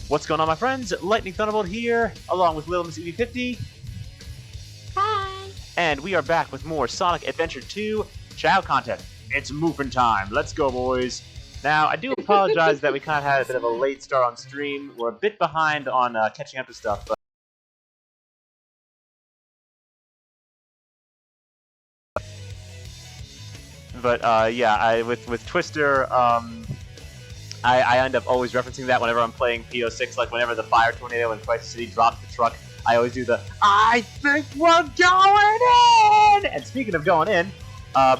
What's going on, my friends? Lightning Thunderbolt here, along with LittleMissEevee50. Hi! And we are back with more Sonic Adventure 2 Chao content. It's moving time. Let's go, boys. Now, I do apologize that we kind of had a bit of a late start on stream. We're a bit behind on catching up to stuff, but yeah, with Twister, I end up always referencing that whenever I'm playing P06, like whenever the fire tornado in Crisis City drops the truck, I always do the, I think we're going in! And speaking of going in,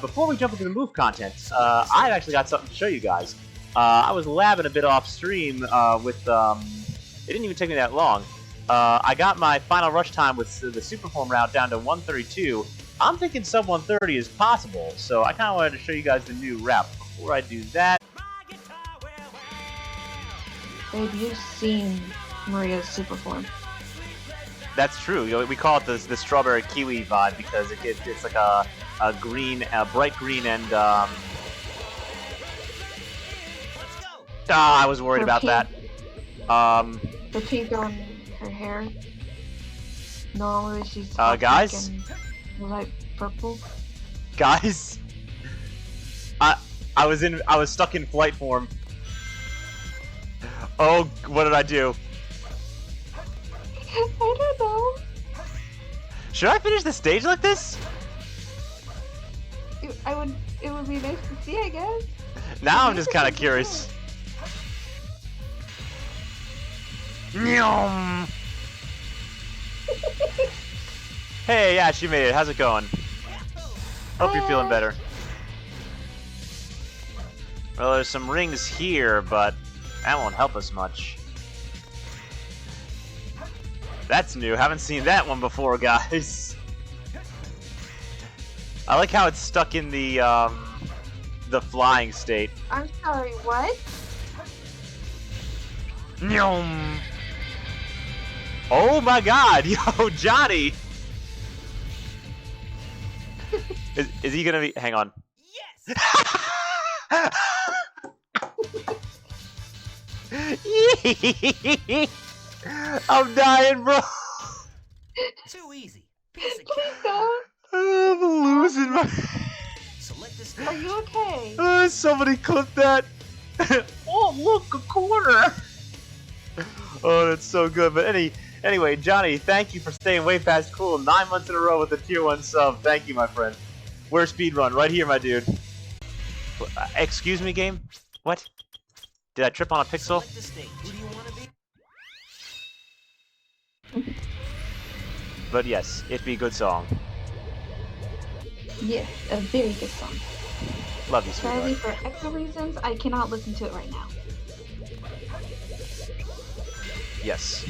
before we jump into the move content, I've actually got something to show you guys. I was labbing a bit off stream with, it didn't even take me that long. I got my final rush time with the Superform route down to 132. I'm thinking sub 130 is possible, so I kind of wanted to show you guys the new route. Before I do that, Babe, you've seen Maria's super form. that's true. We call it the strawberry kiwi vibe because it's like a green, bright green, and I was worried about that. The pink on her hair. Normally she's guys, light purple. Guys, I was stuck in flight form. Oh, what did I do? I don't know. Should I finish the stage like this? It would be nice to see, I guess. Now I'm just kind of curious. Nyum. Hey, yeah, she made it. How's it going? Hope you're feeling better. Well, there's some rings here, but that won't help us much. That's new. Haven't seen that one before, guys. I like how it's stuck in the flying state. I'm sorry, what? Nyum. Oh my God, yo, Jonny. Is he gonna be? Hang on. Yes. I'm dying, bro. Too easy. Please don't. I'm losing my. Are you okay? Somebody clip that. Oh, look, a corner. Oh, that's so good. But anyway, Jonny, thank you for staying way past cool 9 months in a row with a tier 1 sub. Thank you, my friend. Where's speedrun? Right here, my dude. Excuse me, game? What? Did I trip on a pixel? But yes, it be a good song. Yes, a very good song. Love you, Sadly, sweetheart. for extra reasons, I cannot listen to it right now. Yes.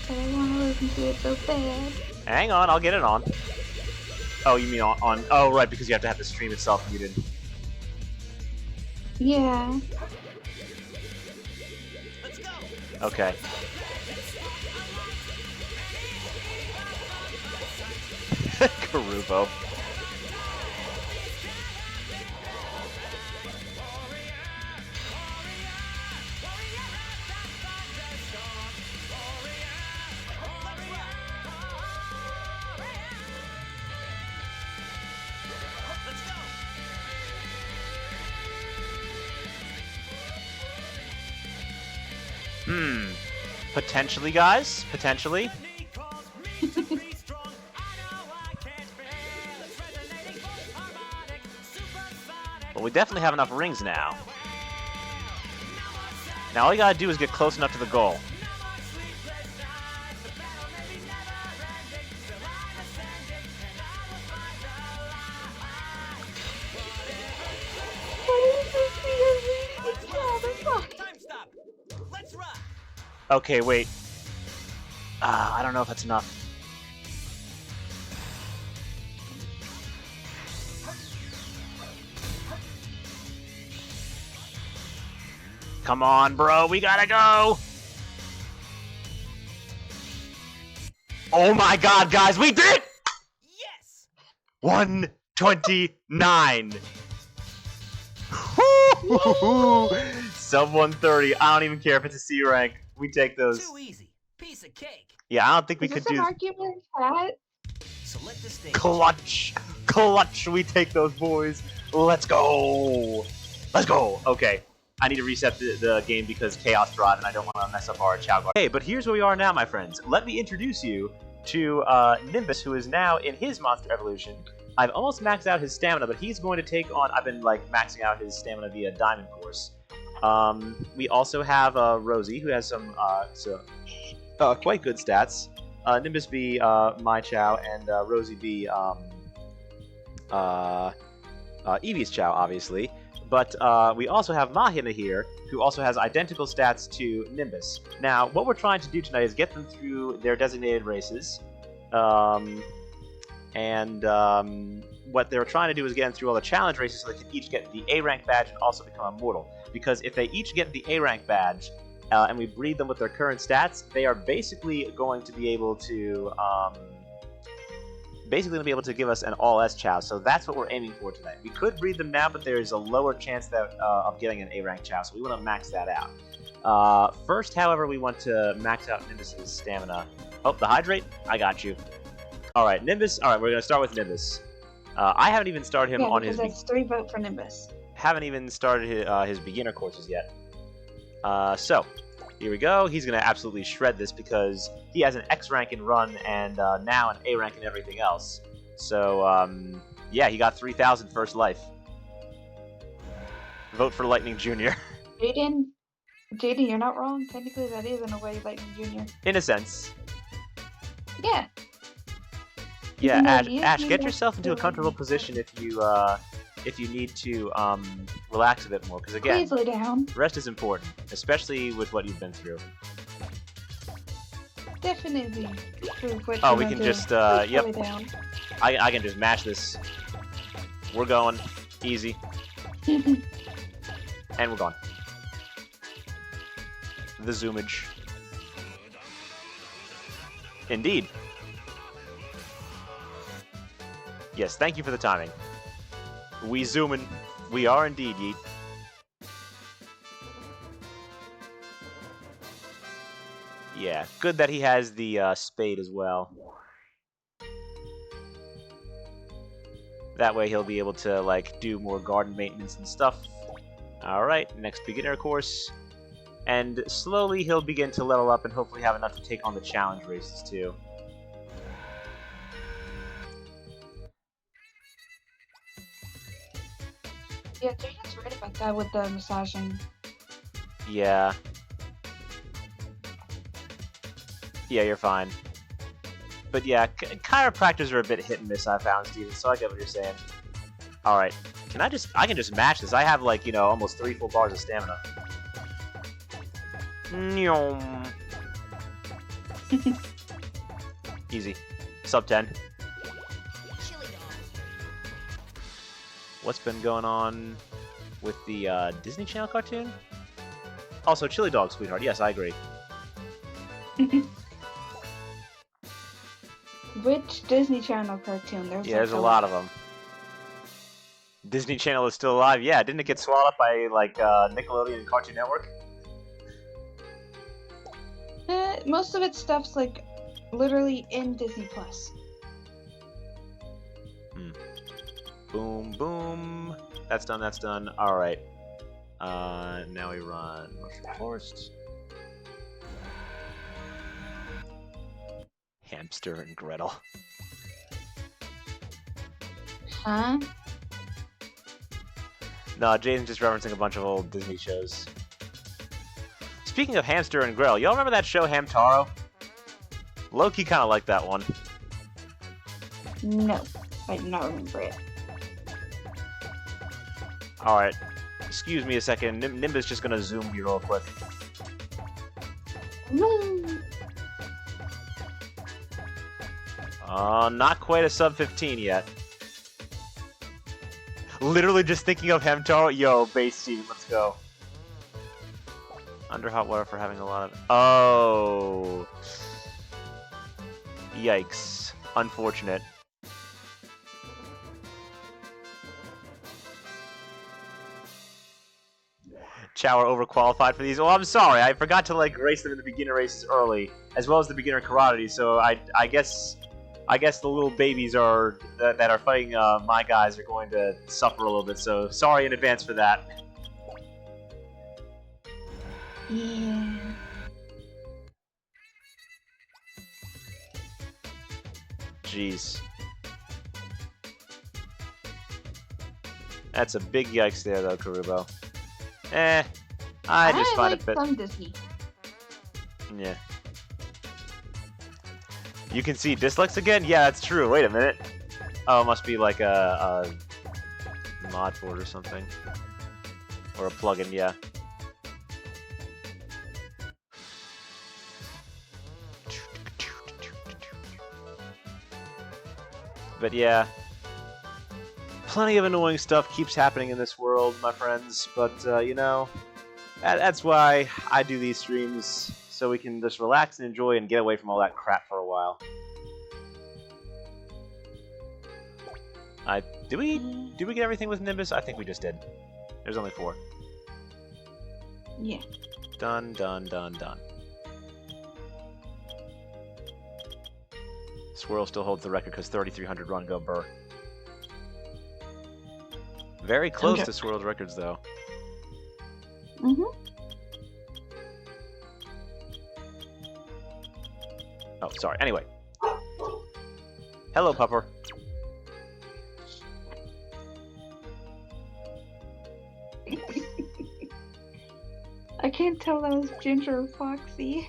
But I want to listen to it so bad. Hang on, I'll get it on. Oh, you mean on? Oh, right, because you have to have the stream itself muted. Yeah. Okay. Karubo. Potentially, guys. Potentially. Well, we definitely have enough rings now. Now all you gotta do is get close enough to the goal. Okay, wait. I don't know if that's enough. Come on, bro, we gotta go! Oh my God, guys, we did it! Yes! 129. Sub 130. I don't even care if it's a C rank. We take those. Too easy. Piece of cake. Yeah, I don't think we Is could this an do. argument chat? Select the stage. Clutch! Clutch! We take those boys! Let's go! Let's go! Okay. I need to reset the game because Chaos Drive and I don't want to mess up our Chao Guard. Hey, but here's where we are now, my friends. Let me introduce you to Nimbus, who is now in his Monster Evolution. I've almost maxed out his stamina, but he's going to take on... I've been, like, maxing out his stamina via Diamond Course. We also have Rosey, who has some quite good stats. Nimbus be my Chao, and Rosey be Eevee's Chao, obviously. But we also have Mahina here, who also has identical stats to Nimbus. Now, what we're trying to do tonight is get them through their designated races. What they're trying to do is get them through all the challenge races so they can each get the A rank badge and also become immortal. Because if they each get the A rank badge, and we breed them with their current stats, they are basically going to be able to give us an all-S Chao. So that's what we're aiming for tonight. We could breed them now, but there's a lower chance that of getting an A rank Chao, so we want to max that out. First, however, we want to max out Nimbus's stamina. Oh, the hydrate? I got you. All right, Nimbus. All right, we're gonna start with Nimbus. I haven't even started him on his. That's 3 votes for Nimbus. Haven't even started his beginner courses yet. So, here we go. He's going to absolutely shred this because he has an X rank in run and now an A rank in everything else. So, yeah, he got 3,000 first life. Vote for Lightning Jr. Jaden, you're not wrong. Technically, that is in a way Lightning Jr. In a sense. Yeah. Yeah, No, Ash, get yourself into a comfortable position if you need to relax a bit more, because again, Please lay down. rest is important, especially with what you've been through. Definitely. Oh, we can just, yep. Lay down. I can just mash this. We're going. Easy. And we're gone. The zoomage. Indeed. Yes, thank you for the timing. We zoomin'. We are indeed, Yeet. Yeah, good that he has the spade as well. That way he'll be able to, like, do more garden maintenance and stuff. Alright, next beginner course. And slowly he'll begin to level up and hopefully have enough to take on the challenge races, too. Yeah, Jaden's right about that with the massaging. Yeah. Yeah, you're fine. But yeah, chiropractors are a bit hit and miss, I found, Steven, so I get what you're saying. Alright. I can just match this. I have, like, you know, almost 3 full bars of stamina. Easy. Sub 10. What's been going on with the Disney Channel cartoon? Also, Chili Dog, sweetheart. Yes, I agree. Which Disney Channel cartoon? There's a lot of them. Disney Channel is still alive. Yeah, didn't it get swallowed up by like Nickelodeon and Cartoon Network? Most of its stuff's like literally in Disney Plus. Boom, boom. That's done, that's done. Alright. Now we run Mushroom Forest. Hamster and Gretel. Huh? No, Jaden's just referencing a bunch of old Disney shows. Speaking of Hamster and Gretel, y'all remember that show Hamtaro? Low-key kinda like that one. No, I do not remember it. Alright. Excuse me a second. Nimbus just gonna zoom you real quick. Not quite a sub 15 yet. Literally just thinking of Hamtaro. Yo, base team, let's go. Under hot water for having a lot of... Oh. Yikes. Unfortunate. Chao are overqualified for these. Oh, I'm sorry. I forgot to like race them in the beginner races early, as well as the beginner karate. So I guess the little babies are that are fighting my guys are going to suffer a little bit. So sorry in advance for that. Yeah. Jeez. That's a big yikes there, though, Karubo. I just find like it bit. some Disney. Yeah. You can see dislikes again? Yeah, that's true. Wait a minute. Oh, it must be like a mod board or something. Or a plugin, yeah. But yeah. Plenty of annoying stuff keeps happening in this world, my friends. But, you know, that's why I do these streams. So we can just relax and enjoy and get away from all that crap for a while. Did we get everything with Nimbus? I think we just did. There's only 4. Yeah. Done, done, done, done. Swirl still holds the record because 3,300 run go burr. Very close to Swirl's records, though. Mm-hmm. Oh, sorry. Anyway. Hello, Pupper. I can't tell that was Ginger or Foxy.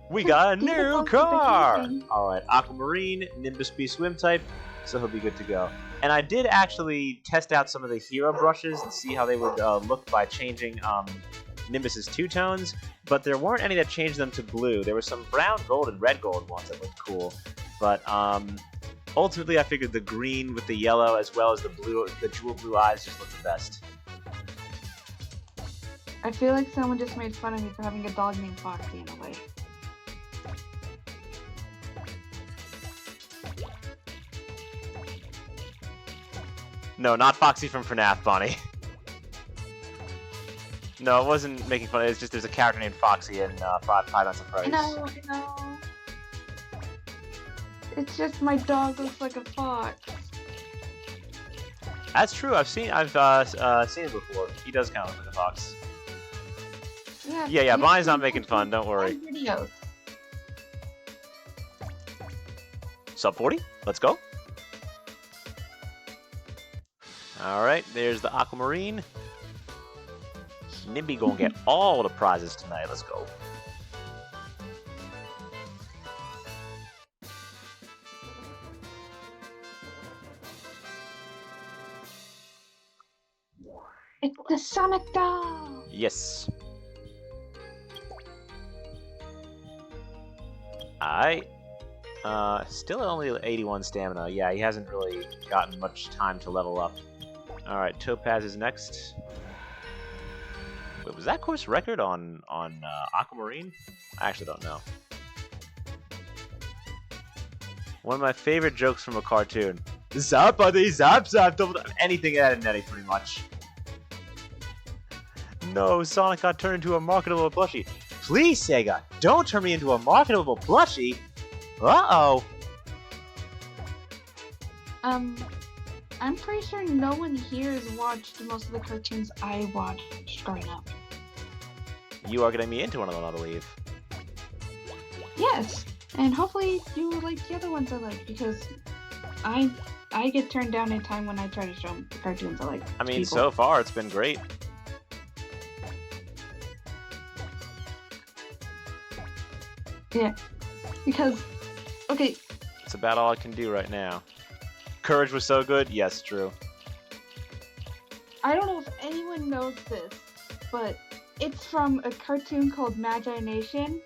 We got a new car! Alright, Aquamarine, Nimbus B swim type, so he'll be good to go. And I did actually test out some of the hero brushes and see how they would look by changing Nimbus's 2-tones, but there weren't any that changed them to blue. There were some brown gold and red gold ones that looked cool, but ultimately I figured the green with the yellow as well as the blue, the jewel blue eyes just looked the best. I feel like someone just made fun of me for having a dog named Foxy in a way. No, not Foxy from FNAF, Bonnie. No, it wasn't making fun. It's just there's a character named Foxy in Five Nights at Freddy's. No. It's just my dog looks like a fox. That's true. I've seen it before. He does kind of look like a fox. Yeah. Bonnie's not making fun. Don't worry. Videos. Sub 40. Let's go. Alright, there's the Aquamarine. Nimby gonna get all the prizes tonight. Let's go. It's the Sonic doll! Yes. Alright. Still only 81 stamina. Yeah, he hasn't really gotten much time to level up. Alright, Topaz is next. Wait, was that course record on Aquamarine? I actually don't know. One of my favorite jokes from a cartoon. Zappity zap zap double anything Ed and Nettie pretty much. No, Sonic got turned into a marketable plushie. Please, Sega, don't turn me into a marketable plushie! Uh-oh! I'm pretty sure no one here has watched most of the cartoons I watched growing up. You are getting me into one of them, I believe. Yes, and hopefully you like the other ones I like, because I get turned down in time when I try to show them the cartoons I like. I mean, so far it's been great. Yeah, because, okay. It's about all I can do right now. Courage was so good? Yes, true. I don't know if anyone knows this, but it's from a cartoon called Magi Nation,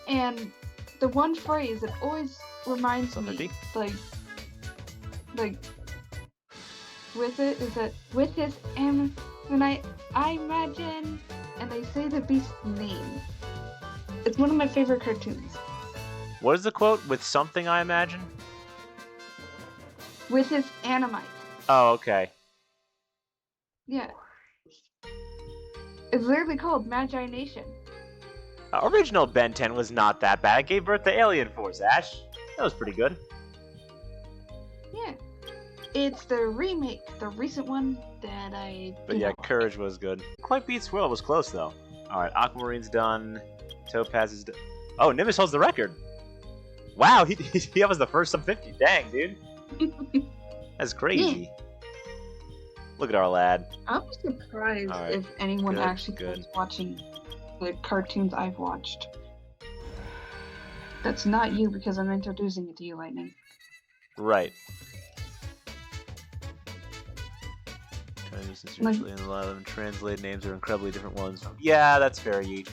and the one phrase that always reminds me, like, with it, is that, with his, and when I imagine, and they say the beast's name. It's one of my favorite cartoons. What is the quote? With something, I imagine? With his animite. Oh, okay. Yeah. It's literally called Magi Nation. Original Ben 10 was not that bad. It gave birth to Alien Force, Ash. That was pretty good. Yeah. It's the remake, the recent one that I. But yeah, Courage was good. Quite Beat Swirl was close though. Alright, Aquamarine's done. Topaz is done. Oh, Nimbus holds the record. Wow, he was the first sub 50. Dang, dude. That's crazy. Yeah. Look at our lad. I'll be surprised if anyone actually was watching the cartoons I've watched. That's not you because I'm introducing it to you, Lightning. Right. Since usually in a lot of them translated names are incredibly different ones. Yeah, that's fair, Yeet.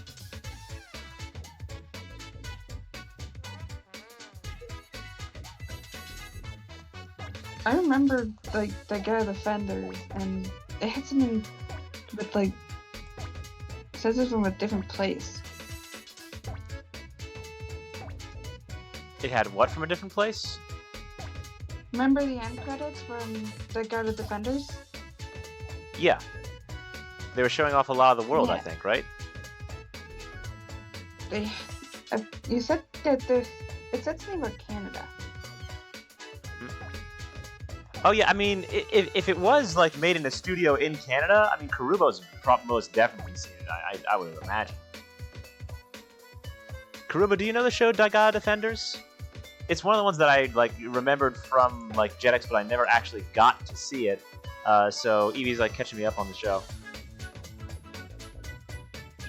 I remember like the guy Defenders, and it had something with like it says it's from a different place. It had what from a different place? Remember the end credits from the guy Defenders? Yeah. They were showing off a lot of the world, I think, right? You said that it said something about Canada. Oh yeah, I mean, if it was like made in a studio in Canada, I mean, Karubo's most definitely seen it. I would imagine. Karubo, do you know the show Daiga Defenders? It's one of the ones that I like remembered from like Jetix, but I never actually got to see it. So Eevee's like catching me up on the show.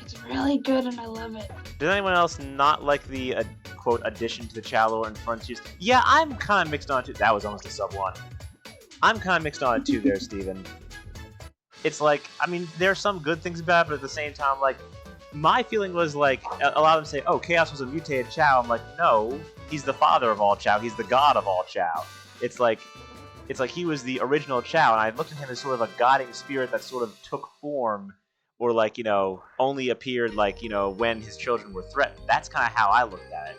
It's really good and I love it. Does anyone else not like the quote addition to the Chao lore and Frontiers? Yeah, I'm kind of mixed on it. That was almost a sub 1. I'm kind of mixed on it too there, Steven. It's like, I mean, there are some good things about it, but at the same time, like, my feeling was like, a lot of them say, oh, Chaos was a mutated Chao. I'm like, no, he's the father of all Chao. He's the god of all Chao. It's like he was the original Chao, and I looked at him as sort of a guiding spirit that sort of took form, or like, you know, only appeared like, you know, when his children were threatened. That's kind of how I looked at it.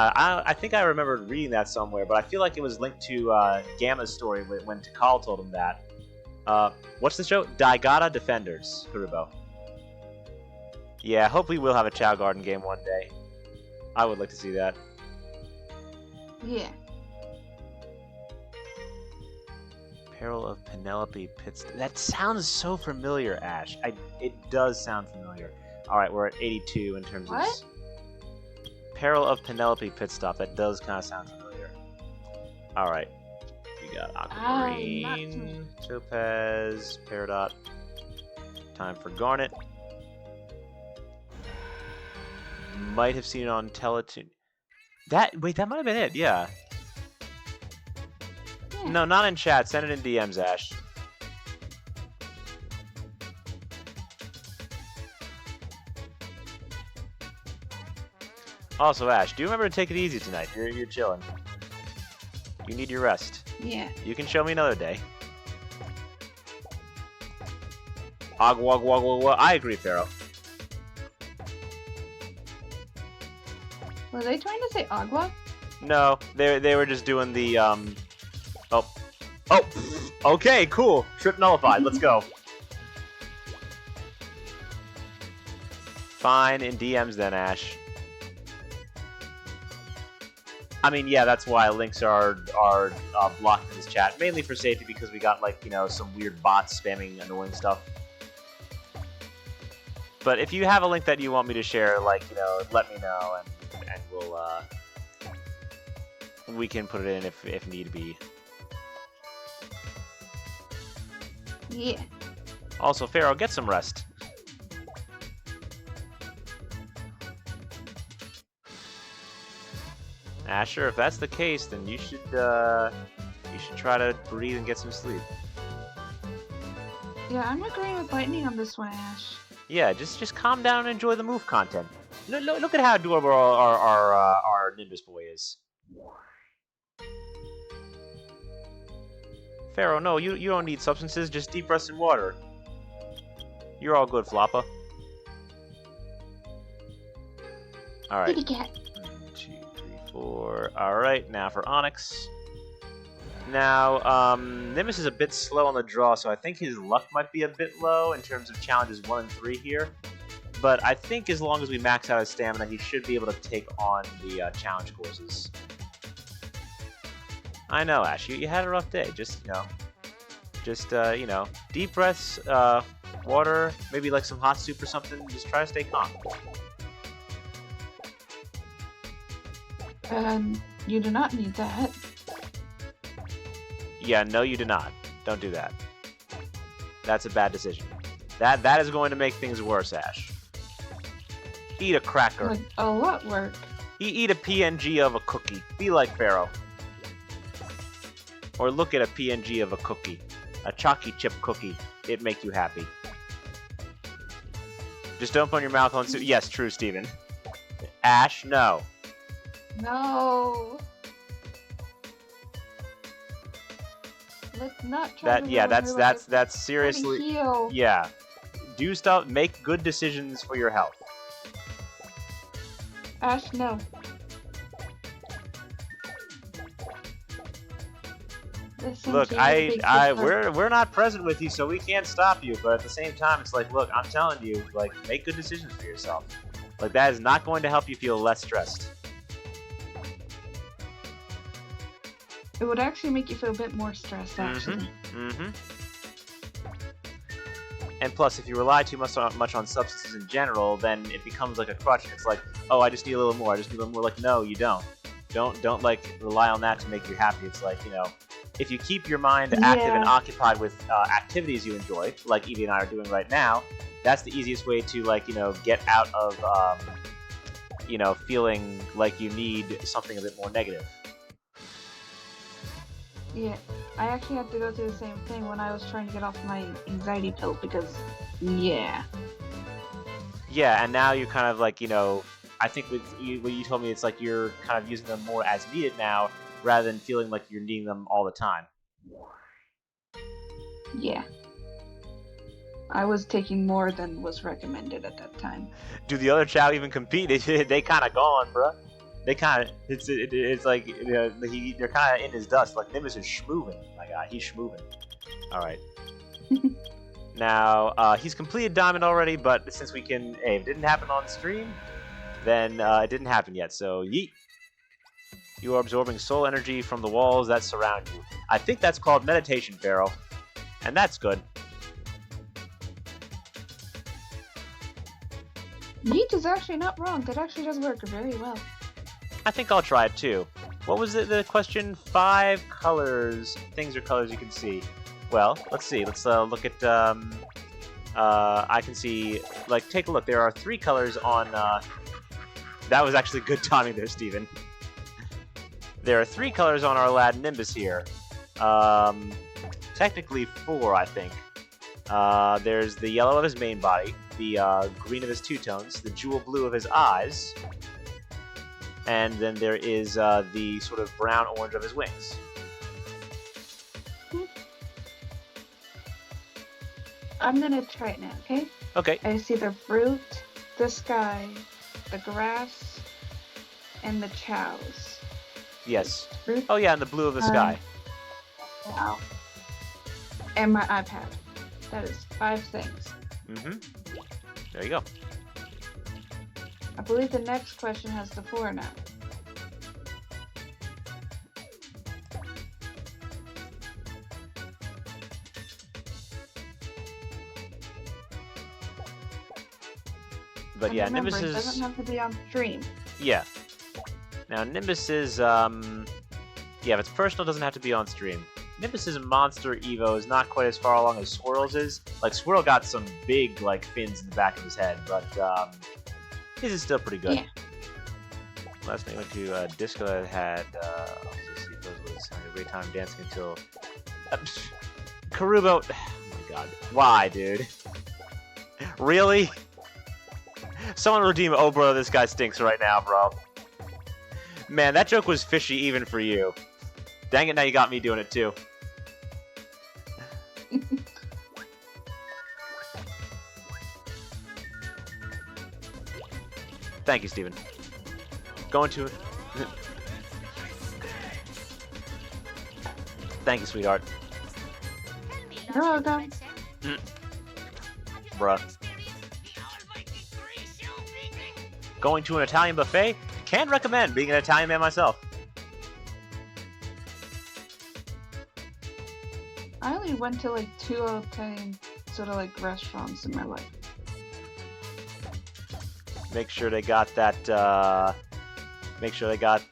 I think I remembered reading that somewhere, but I feel like it was linked to Gamma's story when Takal told him that. What's the show? Daigata Defenders, Karubo. Yeah, hopefully we'll have a Chao Garden game one day. I would like to see that. Yeah. Peril of Penelope Pits. That sounds so familiar, Ash. It does sound familiar. Alright, we're at 82 in terms of... Peril of Penelope Pit Stop. That does kind of sound familiar. Alright. We got Aquamarine, Topaz, Peridot. Time for Garnet. Might have seen it on Teletoon. Wait, that might have been it, yeah. No, not in chat. Send it in DMs, Ash. Also, Ash, do remember to take it easy tonight. You're chilling. You need your rest. Yeah. You can show me another day. Agwa. I agree, Pharaoh. Were they trying to say agua? No, they were just doing the Oh, okay, cool. Trip nullified. Let's go. Fine, in DMs then, Ash. I mean, yeah, that's why links are blocked in this chat, mainly for safety because we got, like, you know, some weird bots spamming annoying stuff. But if you have a link that you want me to share, like, you know, let me know, and we'll, we can put it in if need be. Yeah. Also, Pharaoh, get some rest. Asher, if that's the case, then you should try to breathe and get some sleep. Yeah, I'm agreeing with Lightning on this one, Ash. Yeah, just calm down and enjoy the move content. Look at how adorable our Nimbus boy is. Pharaoh, no, you don't need substances, just deep rest in water. You're all good, Floppa. Alright. 1, 2, 3, 4. Alright, now for Onyx. Now, Nimbus is a bit slow on the draw, so I think his luck might be a bit low in terms of challenges 1 and 3 here. But I think as long as we max out his stamina, he should be able to take on the challenge courses. I know, Ash, you had a rough day. Just, you know, deep breaths, water, maybe like some hot soup or something. Just try to stay calm. You do not need that. Yeah, no, you do not. Don't do that. That's a bad decision. That is going to make things worse, Ash. Eat a cracker. Like, a lot work. Eat a PNG of a cookie. Be like Pharaoh. Or look at a PNG of a cookie. A chalky chip cookie. It'd make you happy. Just don't put your mouth on soup. Yes, true, Steven. Ash, no. No. Let's not try to Yeah, ruin your life. that's seriously. Heal. Yeah. Do stuff. Make good decisions for your health. Ash, no. Listen, Look, Kate, big we're not present with you, so we can't stop you. But at the same time, it's like, look, I'm telling you, like, make good decisions for yourself. Like, that is not going to help you feel less stressed. It would actually make you feel a bit more stressed, actually. And plus, if you rely too much on substances in general, then it becomes like a crutch. It's like, oh, I just need a little more. I just need a little more. Like, no, you don't. Don't like rely on that to make you happy. It's like, you know, if you keep your mind active and occupied with activities you enjoy, like Eevee and I are doing right now, that's the easiest way to, like, you know, get out of, you know, feeling like you need something a bit more negative. Yeah, I actually had to go through the same thing when I was trying to get off my anxiety pill because, yeah. Yeah, and now you're kind of like, you know, I think with what you told me, it's like you're kind of using them more as needed now, rather than feeling like you're needing them all the time. Yeah. I was taking more than was recommended at that time. Do the other Chao even compete? They kind of gone, bruh. They kind of, it's like, you know, they're kind of in his dust. Like, Nimbus is schmoovin'. My God, he's schmoovin'. Alright. Now, he's completed Diamond already, but since we can, hey, if it didn't happen on stream, then it didn't happen yet. So, yeet. You are absorbing soul energy from the walls that surround you. I think that's called meditation, Pharaoh. And that's good. Yeet is actually not wrong. That actually does work very well. I think I'll try it too. What was the question? 5 colors, things or colors you can see. Well, let's see. Let's look at. I can see. Like, take a look. There are 3 colors on. That was actually good timing there, Steven. There are 3 colors on our lad Nimbus here. Technically 4, I think. There's the yellow of his main body, the green of his two-tones, the jewel blue of his eyes, and then there is the sort of brown-orange of his wings. I'm gonna try it now, okay? Okay. I see the fruit, the sky, the grass, and the chows. Yes. Fruit, Oh yeah, and the blue of the sky. wow. And my iPad. That is 5 things. Mm-hmm. There you go. I believe the next question has the 4 now. But and yeah, remember, Nimbus it is... doesn't have to be on stream. Yeah. Now, Nimbus is, yeah, if it's personal, it doesn't have to be on stream. Nimbus's Monster Evo is not quite as far along as Swirl's is. Like, Swirl got some big, like, fins in the back of his head, but, his is still pretty good. Yeah. Last night I went to a disco that had, let's see, those was having a great time dancing until... Karubo... Oh my god. Why, dude? Really? Someone redeem Oh bro, this guy stinks right now, bro. Man, that joke was fishy even for you. Dang it, now you got me doing it too. Thank you, Steven. Going to... Thank you, sweetheart. You're welcome. Bruh. Going to an Italian buffet? Can recommend, being an Italian man myself. I only went to like 2 out of 10 sort of like restaurants in my life. Make sure they got that,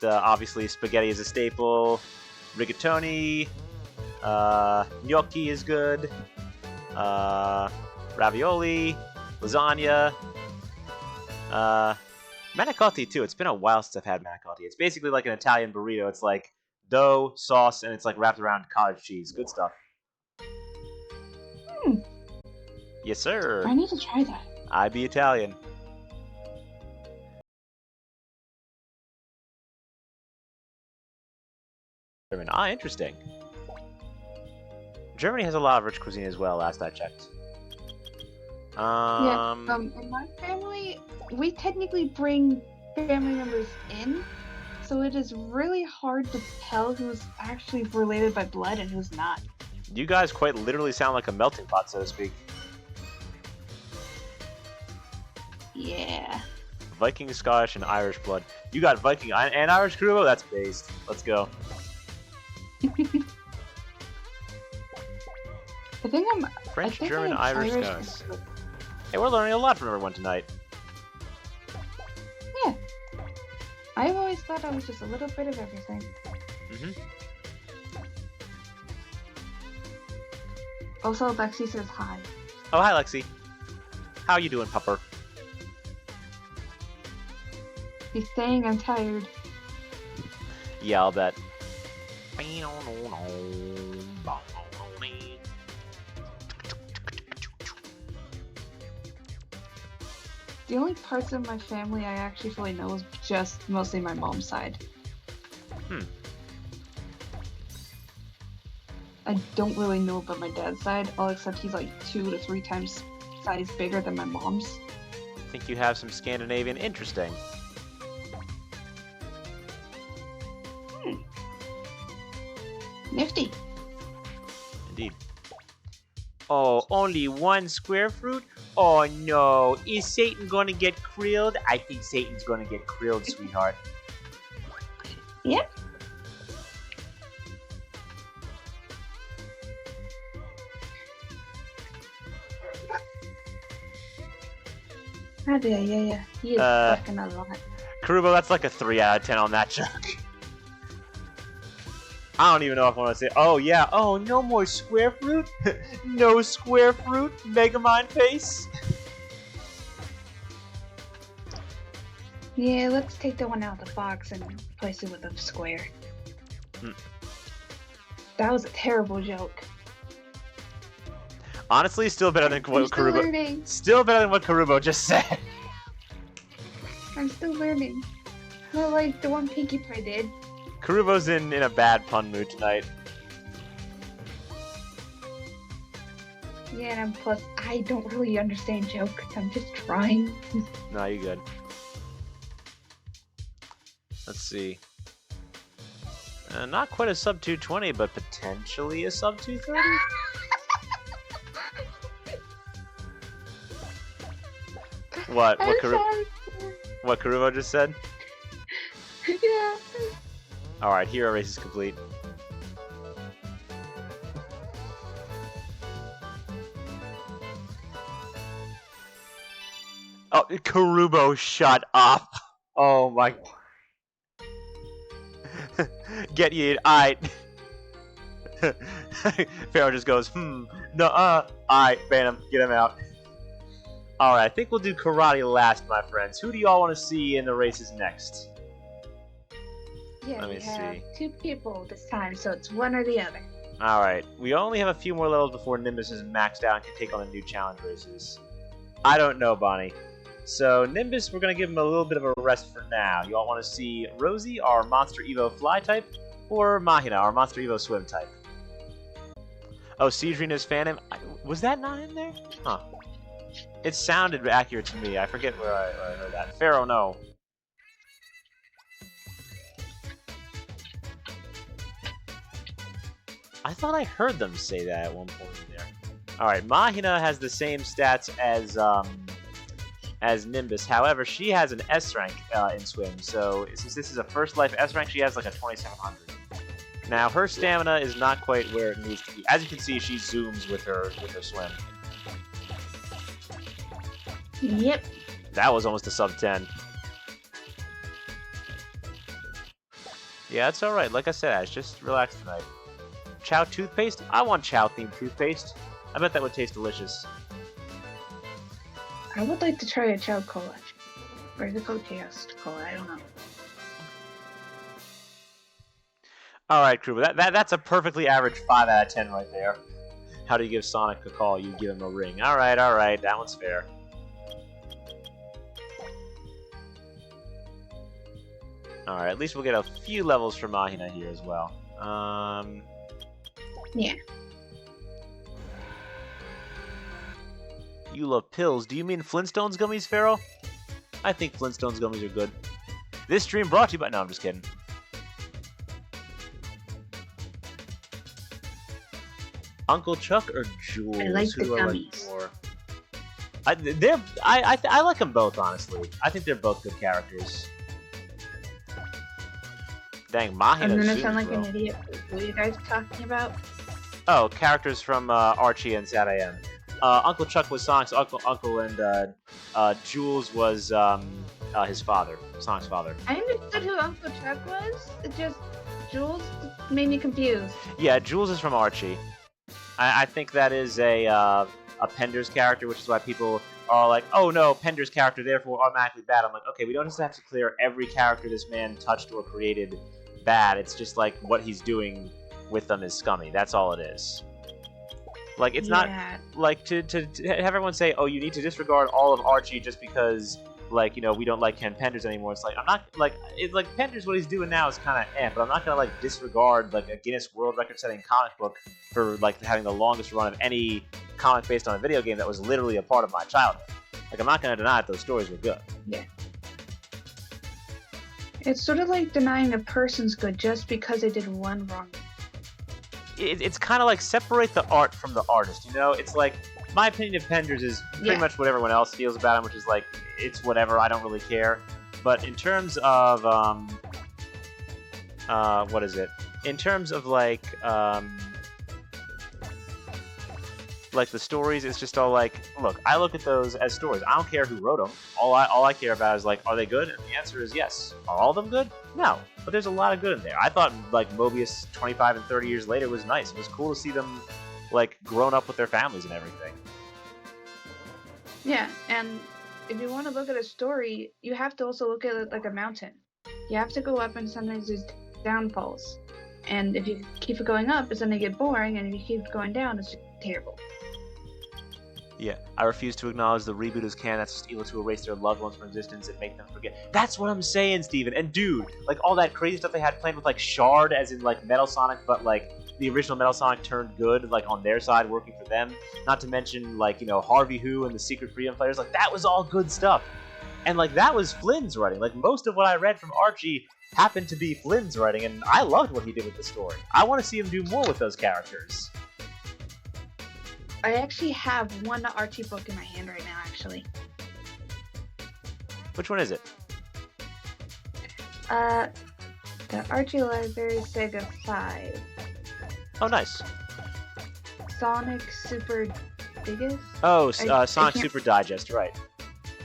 obviously, spaghetti is a staple. Rigatoni. Gnocchi is good. Ravioli. Lasagna. Manicotti, too. It's been a while since I've had manicotti. It's basically like an Italian burrito. It's like dough, sauce, and it's like wrapped around cottage cheese. Good stuff. Yes, sir. I need to try that. I be Italian. German. Ah, interesting. Germany has a lot of rich cuisine as well, last I checked. In my family, we technically bring family members in, so it is really hard to tell who's actually related by blood and who's not. You guys quite literally sound like a melting pot, so to speak. Yeah. Viking, Scottish, and Irish blood. You got Viking and Irish Kurubo? That's based. Let's go. I think I'm French, I think German, I'm Irish guys. Hey, we're learning a lot from everyone tonight. Yeah. I've always thought I was just a little bit of everything. Also, Lexi says hi. Oh, hi, Lexi. How you doing, pupper? He's saying I'm tired. Yeah, I'll bet. The only parts of my family I actually fully know is just mostly my mom's side. I don't really know about my dad's side, all except he's like 2 to 3 times size bigger than my mom's. I think you have some Scandinavian. Interesting. Nifty. Indeed. Oh, only 1 square fruit? Oh no, is Satan gonna get krilled? I think Satan's gonna get krilled, sweetheart. Yep. Yeah. He is fucking a lot. Kurubo, that's like a 3 out of 10 on that joke. I don't even know if I want to say, oh yeah, oh, no more square fruit? No square fruit? Megamind face? Yeah, let's take that one out of the box and replace it with a square. That was a terrible joke. Honestly, still better than what still Kurubo. learning. Still better than what Kurubo just said. I'm still learning. Not like the one Pinkie Pie did. Kurubo's in a bad pun mood tonight. Yeah, and plus, I don't really understand jokes. I'm just trying. No, you're good. Let's see. Not quite a sub 220, but potentially a sub 230? What Kurubo just said? Yeah. Alright, hero race is complete. Oh, Kurubo, shut up! Oh my... Get you, alright. Pharaoh just goes, alright, ban him, get him out. Alright, I think we'll do karate last, my friends. Who do y'all want to see in the races next? Yeah, Let me we have see. 2 people this time, so it's one or the other. Alright, we only have a few more levels before Nimbus is maxed out and can take on the new challenge races. I don't know, Bonnie. So, Nimbus, we're going to give him a little bit of a rest for now. You all want to see Rosey, our Monster Evo Fly type, or Mahina, our Monster Evo Swim type? Oh, Seedrina's Phantom. Was that not in there? Huh. It sounded accurate to me. I forget where I heard that. Pharaoh, no. I thought I heard them say that at one point in there. Alright, Mahina has the same stats as Nimbus. However, she has an S rank in swim, so since this is a first life S rank, she has like a 2700. Now, her stamina is not quite where it needs to be. As you can see, she zooms with her swim. Yep. That was almost a sub 10. Yeah, it's alright. Like I said, Ash, just relax tonight. Chao toothpaste? I want Chao-themed toothpaste. I bet that would taste delicious. I would like to try a Chao Cola. Or the Chaos Cola, I don't know. Alright, crew, that's a perfectly average 5 out of 10 right there. How do you give Sonic a call? You give him a ring. Alright, that one's fair. Alright, at least we'll get a few levels from Mahina here as well. Yeah. You love pills. Do you mean Flintstones gummies, Pharaoh? I think Flintstones gummies are good. This stream brought to you by... No, I'm just kidding. Uncle Chuck or Jules? I like the Who do I like gummies. more? I like them both, honestly. I think they're both good characters. Dang, Mahina. I'm gonna sound like an idiot. What are you guys talking about? Oh, characters from Archie and Sad AM. Uncle Chuck was Sonic's uncle, and Jules was his father, Sonic's father. I understood who Uncle Chuck was. It just Jules made me confused. Yeah, Jules is from Archie. I think that is a Pender's character, which is why people are like, oh no, Pender's character, therefore automatically bad. I'm like, okay, we don't just have to clear every character this man touched or created bad. It's just like what he's doing with them is scummy. That's all it is. Like, it's not like to have everyone say, oh, you need to disregard all of Archie just because, like, you know, we don't like Ken Penders anymore. It's like, I'm not, like, it's like Penders, what he's doing now is kind of but I'm not gonna, like, disregard, like, a Guinness World Record-setting comic book for, like, having the longest run of any comic based on a video game that was literally a part of my childhood. Like, I'm not gonna deny that those stories were good. Yeah. It's sort of like denying a person's good just because they did one wrong. It's kind of like separate the art from the artist, you know? It's like, my opinion of Penders is pretty much what everyone else feels about him, which is like, it's whatever, I don't really care. But in terms of, what is it? In terms of like the stories, it's just all like, look, I look at those as stories. I don't care who wrote them. All I care about is like, are they good? And the answer is yes. Are all of them good? No. But there's a lot of good in there. I thought like Mobius 25 and 30 years later was nice. It was cool to see them like grown up with their families and everything. Yeah, and if you want to look at a story, you have to also look at it like a mountain. You have to go up, and sometimes there's downfalls. And if you keep it going up, it's going to get boring, and if you keep it going down, it's terrible. Yeah, I refuse to acknowledge the reboot as canon. That's just evil to erase their loved ones from existence and make them forget. That's what I'm saying, Steven. And dude, like all that crazy stuff they had planned with like Shard, as in like Metal Sonic, but like the original Metal Sonic turned good, like on their side, working for them. Not to mention like, you know, Harvey Who and the Secret Freedom Fighters. Like that was all good stuff. And like that was Flynn's writing. Like most of what I read from Archie happened to be Flynn's writing, and I loved what he did with the story. I want to see him do more with those characters. I actually have one Archie book in my hand right now, actually. Which one is it? The Archie Library Sega 5. Oh, nice. Sonic Super Biggest? Oh, Sonic Super Digest, right.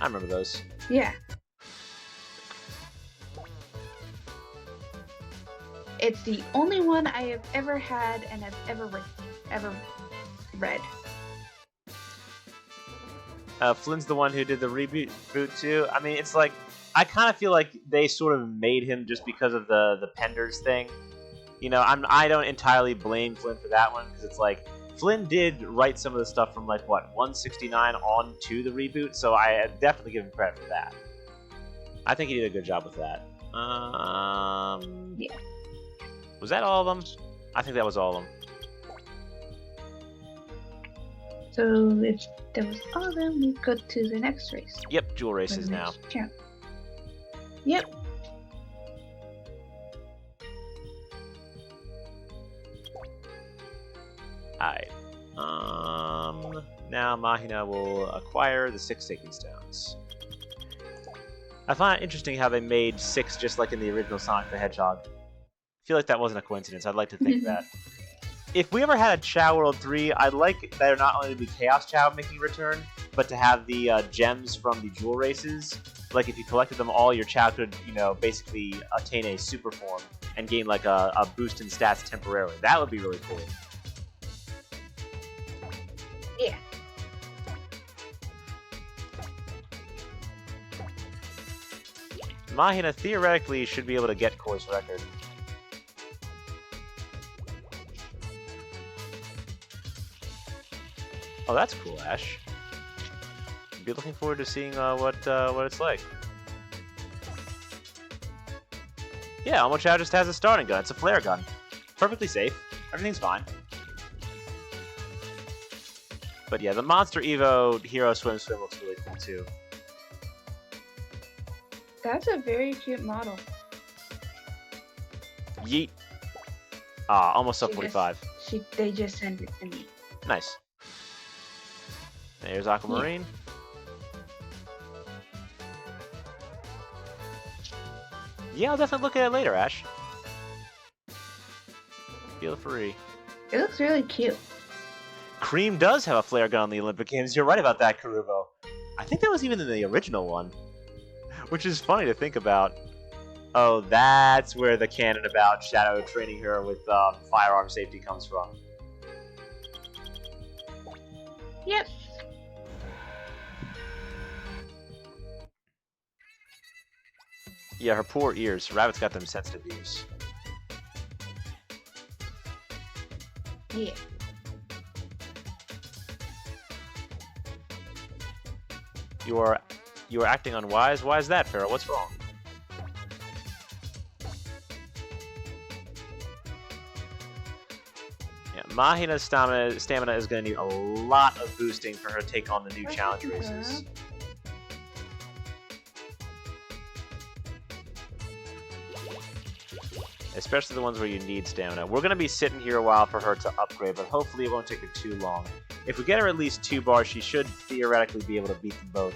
I remember those. Yeah. It's the only one I have ever had and have ever read. Flynn's the one who did the reboot too. I mean, it's like, I kind of feel like they sort of made him just because of the Penders thing. You know, I don't entirely blame Flynn for that one, because it's like, Flynn did write some of the stuff from like, what, 169 on to the reboot, so I definitely give him credit for that. I think he did a good job with that. Yeah. Was that all of them? I think that was all of them. So if that was all of them, we go to the next race. Yep, Jewel Races now. Yep. Mahina will acquire the 6 safety stones. I find it interesting how they made 6 just like in the original Sonic the Hedgehog. I feel like that wasn't a coincidence. I'd like to think that. If we ever had a Chao World 3, I'd like there not only to be Chaos Chao making a return, but to have the gems from the Jewel Races. Like if you collected them all, your Chao could, you know, basically attain a super form and gain like a boost in stats temporarily. That would be really cool. Yeah. Mahina theoretically should be able to get Koi's record. Oh, that's cool, Ash. Be looking forward to seeing what it's like. Yeah, Omo Chao just has a starting gun. It's a flare gun. Perfectly safe. Everything's fine. But yeah, the Monster Evo Hero Swim looks really cool too. That's a very cute model. Yeet. Ah, almost sub 45. They just sent it to me. Nice. There's Aquamarine. Yeah, I'll definitely look at it later, Ash. Feel free. It looks really cute. Cream does have a flare gun on the Olympic Games. You're right about that, Karubo. I think that was even in the original one. Which is funny to think about. Oh, that's where the canon about Shadow training her with firearm safety comes from. Yep. Yeah, her poor ears. Rabbit's got them sensitive ears. Yeah. You are acting unwise? Why is that, Pharaoh? What's wrong? Yeah, Mahina's stamina is going to need a lot of boosting for her to take on the new challenge races. Especially the ones where you need stamina. We're going to be sitting here a while for her to upgrade, but hopefully it won't take her too long. If we get her at least 2 bars, she should theoretically be able to beat them both.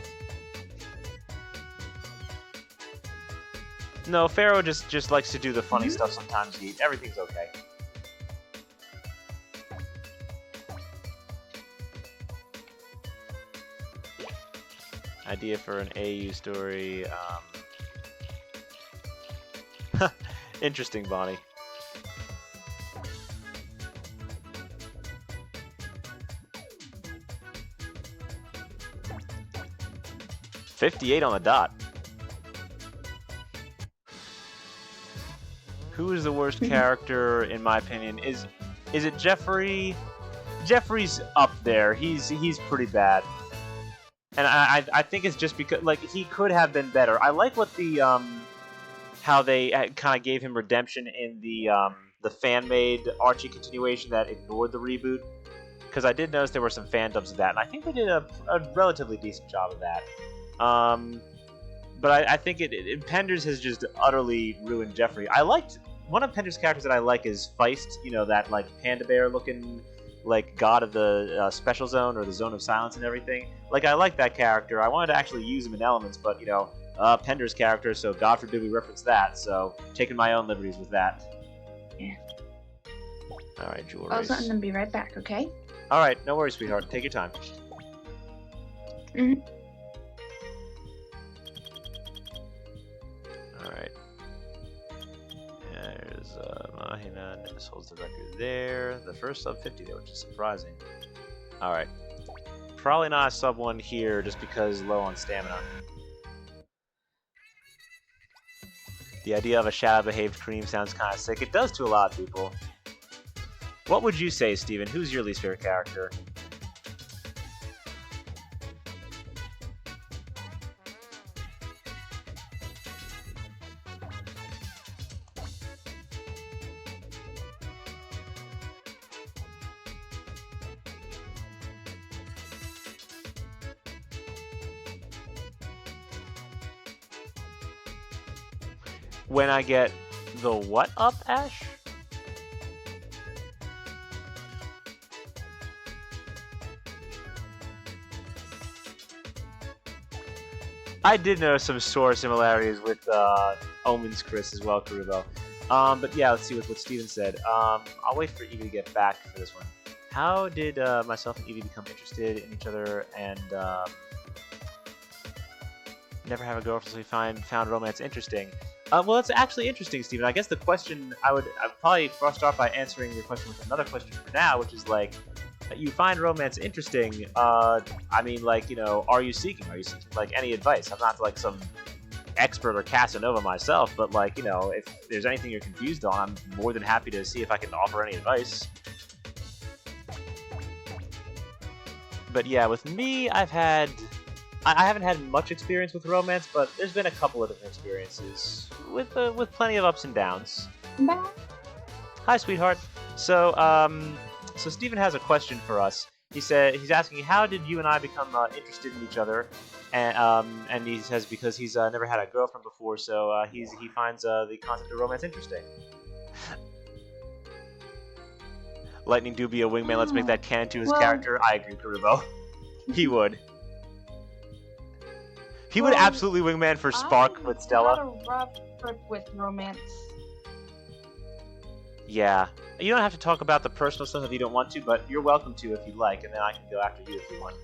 No, Pharaoh just likes to do the funny stuff sometimes. Everything's okay. Idea for an AU story. Interesting, Bonnie. $58 on the dot. Who is the worst character, in my opinion? Is it Jeffrey? Jeffrey's up there. He's pretty bad. And I think it's just because, like, he could have been better. I like what the how they kind of gave him redemption in the fan-made Archie continuation that ignored the reboot. Because I did notice there were some fan dubs of that, and I think they did a relatively decent job of that. But I think Penders has just utterly ruined Jeffrey. One of Penders' characters that I like is Feist, you know, that like panda bear looking like god of the special zone or the zone of silence and everything. Like, I like that character. I wanted to actually use him in Elements, but you know, Penders' character, so God forbid we reference that, so taking my own liberties with that. Yeah. Alright, Jewel I Race. was letting them be right back, okay? Alright, no worries, sweetheart. Take your time. Mm-hmm. Alright. There's Mahina. Nimbus holds the record there. The first sub 50 there, which is surprising. Alright. Probably not a sub 1 here just because low on stamina. The idea of a shadow-behaved cream sounds kind of sick. It does to a lot of people. What would you say, Steven? Who's your least favorite character? When I get the what up, Ash? I did notice some sore similarities with Omen's Chris as well, Karubo. But yeah, let's see what Steven said. I'll wait for Eevee to get back for this one. How did myself and Eevee become interested in each other and never have a girlfriend so we found romance interesting? Well, it's actually interesting, Steven. I guess the question I'd probably start by answering your question with another question for now, which is like, you find romance interesting. I mean, like, you know, are you seeking like any advice? I'm not like some expert or Casanova myself, but like, you know, if there's anything you're confused on, I'm more than happy to see if I can offer any advice. But yeah, with me, I haven't had much experience with romance, but there's been a couple of different experiences with plenty of ups and downs. Bye. Hi, sweetheart. So Steven has a question for us. He's asking, how did you and I become interested in each other? And he says because he's never had a girlfriend before, so he finds the concept of romance interesting. Lightning do be a wingman. Let's make that canon to his character. I agree, Karubo. He would. He would absolutely wingman for Spark with Stella. I had a rough trip with romance. Yeah. You don't have to talk about the personal stuff if you don't want to, but you're welcome to if you'd like, and then I can go after you if you want.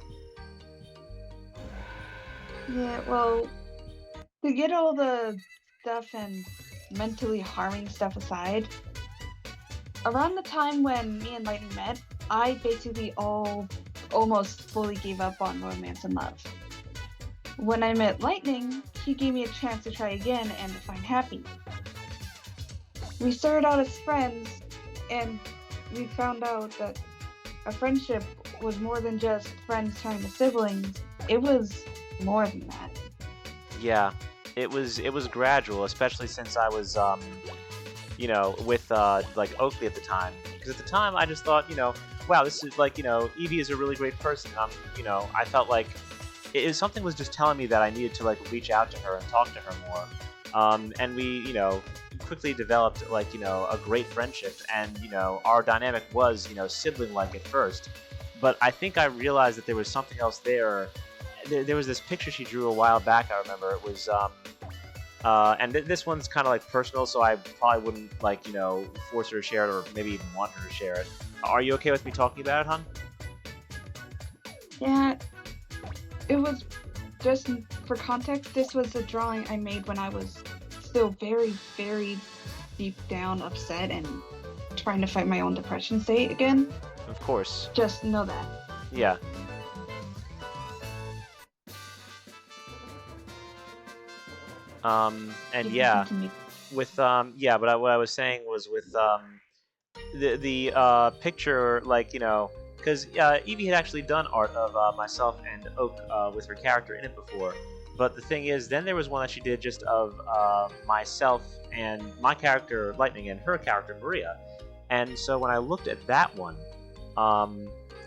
Yeah, well, to get all the stuff and mentally harming stuff aside, around the time when me and Lightning met, I basically almost fully gave up on romance and love. When I met Lightning, he gave me a chance to try again and to find happiness. We started out as friends, and we found out that a friendship was more than just friends turning to siblings. It was more than that. Yeah, it was gradual, especially since I was you know, with like Oakley at the time. Because at the time I just thought, you know, wow, this is like, you know, Eevee is a really great person. You know, I felt like something was just telling me that I needed to like reach out to her and talk to her more. And we, you know, quickly developed like, you know, a great friendship, and you know, our dynamic was, you know, sibling-like at first. But I think I realized that there was something else there. There was this picture she drew a while back, I remember. It was, and this one's kind of like personal, so I probably wouldn't like, you know, force her to share it or maybe even want her to share it. Are you okay with me talking about it, hon? Yeah, it was just for context. This was a drawing I made when I was still very, very deep down upset and trying to fight my own depression state again. Of course. Just know that. Yeah. And yeah, with yeah, but what I was saying was with the picture, like, you know, because Eevee had actually done art of myself and Oak with her character in it before. But the thing is, then there was one that she did just of myself and my character Lightning and her character Maria. And so when I looked at that one,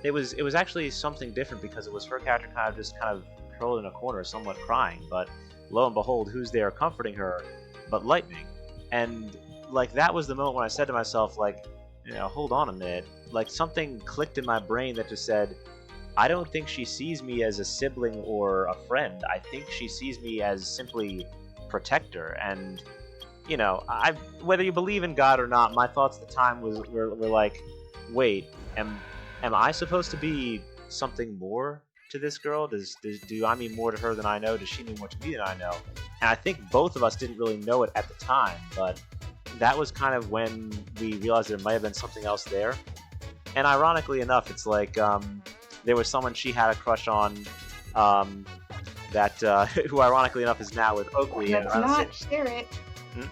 it was actually something different, because it was her character kind of curled in a corner, somewhat crying. But lo and behold, who's there comforting her but Lightning? And like, that was the moment when I said to myself, like, you know, hold on a minute. Like, something clicked in my brain that just said, I don't think she sees me as a sibling or a friend. I think she sees me as simply protector. And, you know, whether you believe in God or not, my thoughts at the time were like, wait, am I supposed to be something more to this girl? Do I mean more to her than I know? Does she mean more to me than I know? And I think both of us didn't really know it at the time, but that was kind of when we realized there might have been something else there. And ironically enough, it's like there was someone she had a crush on that who ironically enough is now with Oakley. Let's not share it. Hmm?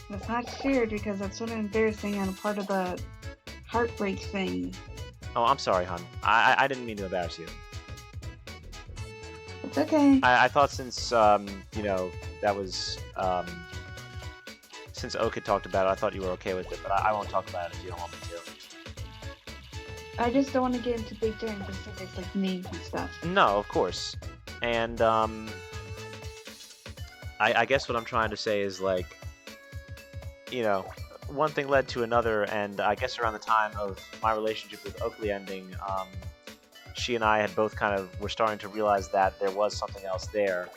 Let's not share it, because that's sort of embarrassing and a part of the heartbreak thing. Oh, I'm sorry, hon. I didn't mean to embarrass you. It's okay. I thought since, you know, that was, since Oak had talked about it, I thought you were okay with it, but I won't talk about it if you don't want me to. I just don't want to get into big terms specifics like names and stuff. No, of course. And, I guess what I'm trying to say is, like, you know, one thing led to another, and I guess around the time of my relationship with Oakley ending, she and I had both kind of were starting to realize that there was something else there.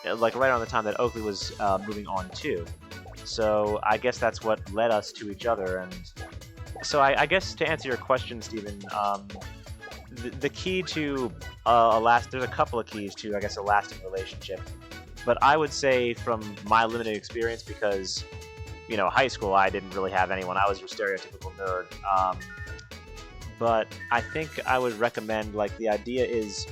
Like right around the time that Oakley was moving on too. So I guess that's what led us to each other. And so I guess to answer your question, Steven, the key to there's a couple of keys to, I guess, a lasting relationship. But I would say from my limited experience, because, you know, high school I didn't really have anyone. I was your stereotypical nerd. But I think I would recommend, like, the idea is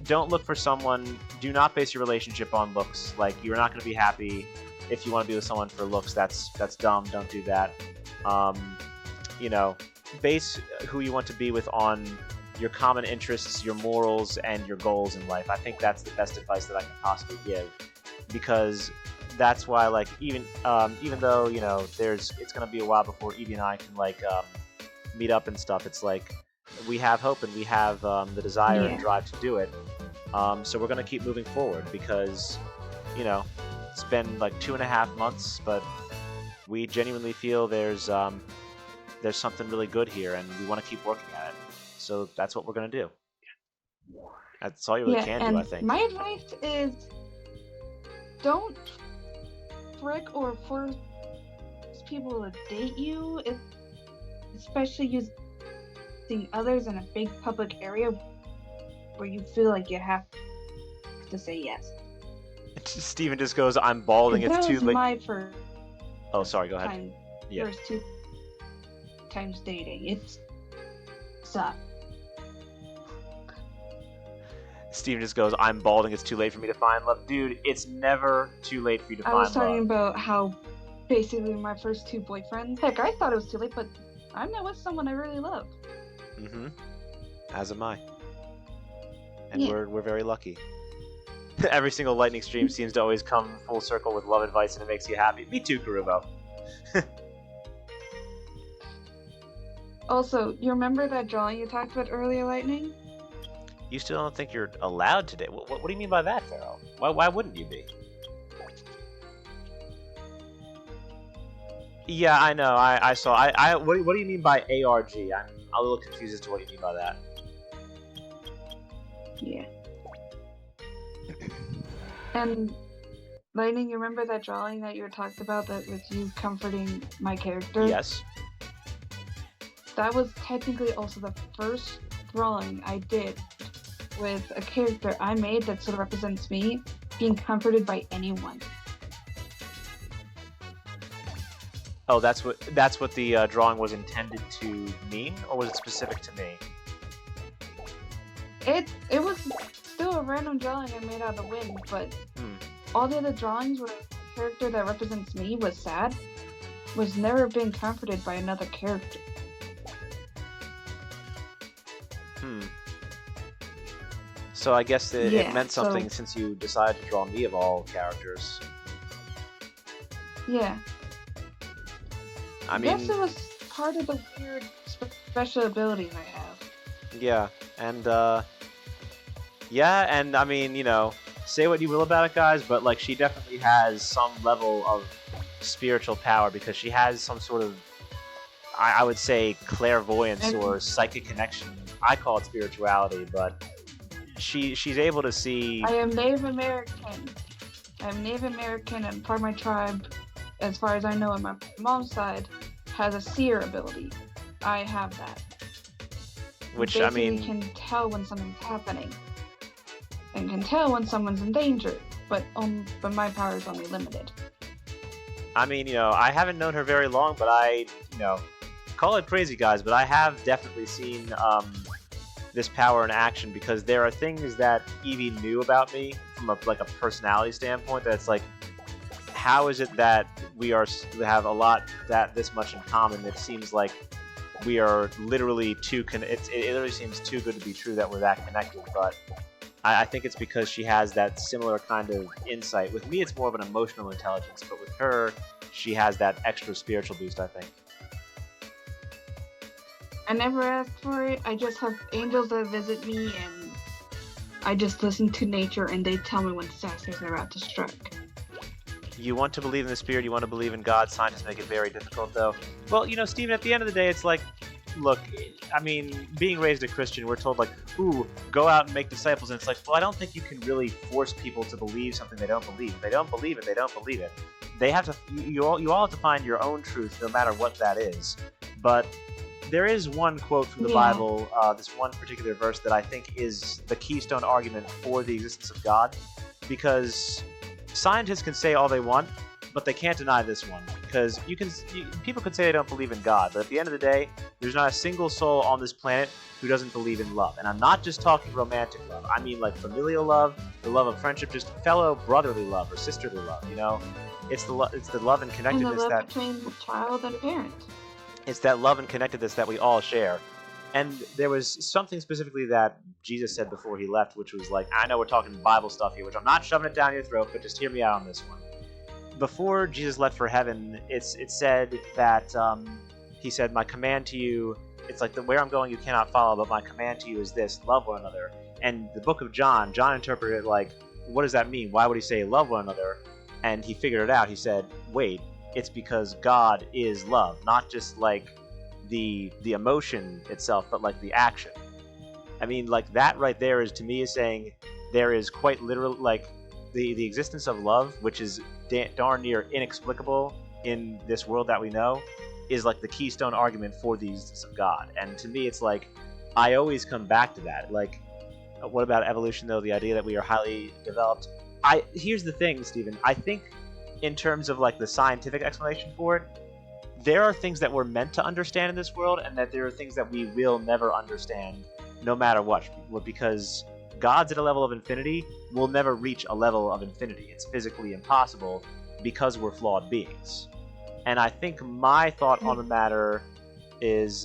don't look for someone, do not base your relationship on looks. Like, you're not going to be happy if you want to be with someone for looks. That's dumb. Don't do that. You know, base who you want to be with on your common interests, your morals, and your goals in life. I think that's the best advice that I can possibly give, because that's why, like, even though, you know, it's gonna be a while before Eevee and I can, like, meet up and stuff. It's like we have hope and we have the desire and drive to do it. So we're gonna keep moving forward because, you know, it's been like 2.5 months, but we genuinely feel there's something really good here, and we want to keep working at it. So that's what we're gonna do. That's all you really can do, I think. My advice is don't trick or force people to date you, especially using others in a big public area where you feel like you have to say yes. Steven just goes, "I'm balding. It's too late." My first. Oh, sorry. Go ahead. First 2 times dating. It's sucked. Steven just goes, "I'm balding. It's too late for me to find love." Dude, it's never too late for you to find love. I was talking about how basically my first 2 boyfriends. Heck, I thought it was too late, but I'm now with someone I really love. Mm-hmm. As am I. And Yeah. we're very lucky. Every single Lightning stream seems to always come full circle with love advice, and it makes you happy. Me too, Karubo. Also, you remember that drawing you talked about earlier, Lightning? You still don't think you're allowed to date? What do you mean by that, Pharaoh? Why wouldn't you be? Yeah, I know. I saw. What do you mean by ARG? I'm a little confused as to what you mean by that. Yeah. And Lightning, you remember that drawing that you were talking about that was you comforting my character? Yes. That was technically also the first drawing I did with a character I made that sort of represents me being comforted by anyone. Oh, that's what the drawing was intended to mean, or was it specific to me? It was still a random drawing I made out of the wind, but all the other drawings where a character that represents me was sad, was never being comforted by another character. So I guess it meant something since you decided to draw me of all characters. Yeah. I mean, guess it was part of the weird special abilities I have. Yeah, and I mean, you know, say what you will about it, guys, but like she definitely has some level of spiritual power because she has some sort of, I would say, clairvoyance or psychic connection. I call it spirituality, but she's able to see. I am Native American. I'm Native American, and part of my tribe, as far as I know on my mom's side, has a seer ability. I have that. Which, basically, I mean, can tell when something's happening, and can tell when someone's in danger. But my power is only limited. I mean, you know, I haven't known her very long, but I, you know, call it crazy, guys, but I have definitely seen this power in action because there are things that Eevee knew about me from a personality standpoint. That's like, how is it that we have a lot this much in common? It seems like we are literally it literally seems too good to be true that we're that connected. But I think it's because she has that similar kind of insight. With me, it's more of an emotional intelligence, but with her, she has that extra spiritual boost, I think. I never asked for it. I just have angels that visit me, and I just listen to nature, and they tell me when disasters are about to strike. You want to believe in the spirit, you want to believe in God. Scientists make it very difficult, though. Well, you know, Steven, at the end of the day, it's like, look, I mean, being raised a Christian, we're told like, ooh, go out and make disciples, and it's like, well, I don't think you can really force people to believe something they don't believe. If they don't believe it, they don't believe it. They have to, you all have to find your own truth, no matter what that is. But there is one quote from the Bible, this one particular verse that I think is the keystone argument for the existence of God, because scientists can say all they want, but they can't deny this one, because people could say they don't believe in God, but at the end of the day, there's not a single soul on this planet who doesn't believe in love. And I'm not just talking romantic love. I mean like familial love, the love of friendship, just fellow brotherly love or sisterly love. You know, it's the love and connectedness and the love that between the child and parent. It's that love and connectedness that we all share. And there was something specifically that Jesus said before he left, which was like, I know we're talking Bible stuff here, which I'm not shoving it down your throat, but just hear me out on this one. Before Jesus left for heaven, it said that he said, my command to you, it's like where I'm going you cannot follow, but my command to you is this, love one another. And the book of John interpreted it like, what does that mean? Why would he say love one another? And he figured it out. He said, wait, it's because God is love, not just like the emotion itself, but like the action. I mean, like that right there is, to me, is saying there is quite literal, like the existence of love, which is darn near inexplicable in this world that we know, is like the keystone argument for the existence of God. And to me, it's like I always come back to that. Like, what about evolution, though? The idea that we are highly developed. Here's the thing, Stephen. I think in terms of like the scientific explanation for it, there are things that we're meant to understand in this world, and that there are things that we will never understand no matter what, because God's at a level of infinity. We'll never reach a level of infinity. It's physically impossible because we're flawed beings. And I think my thought on the matter is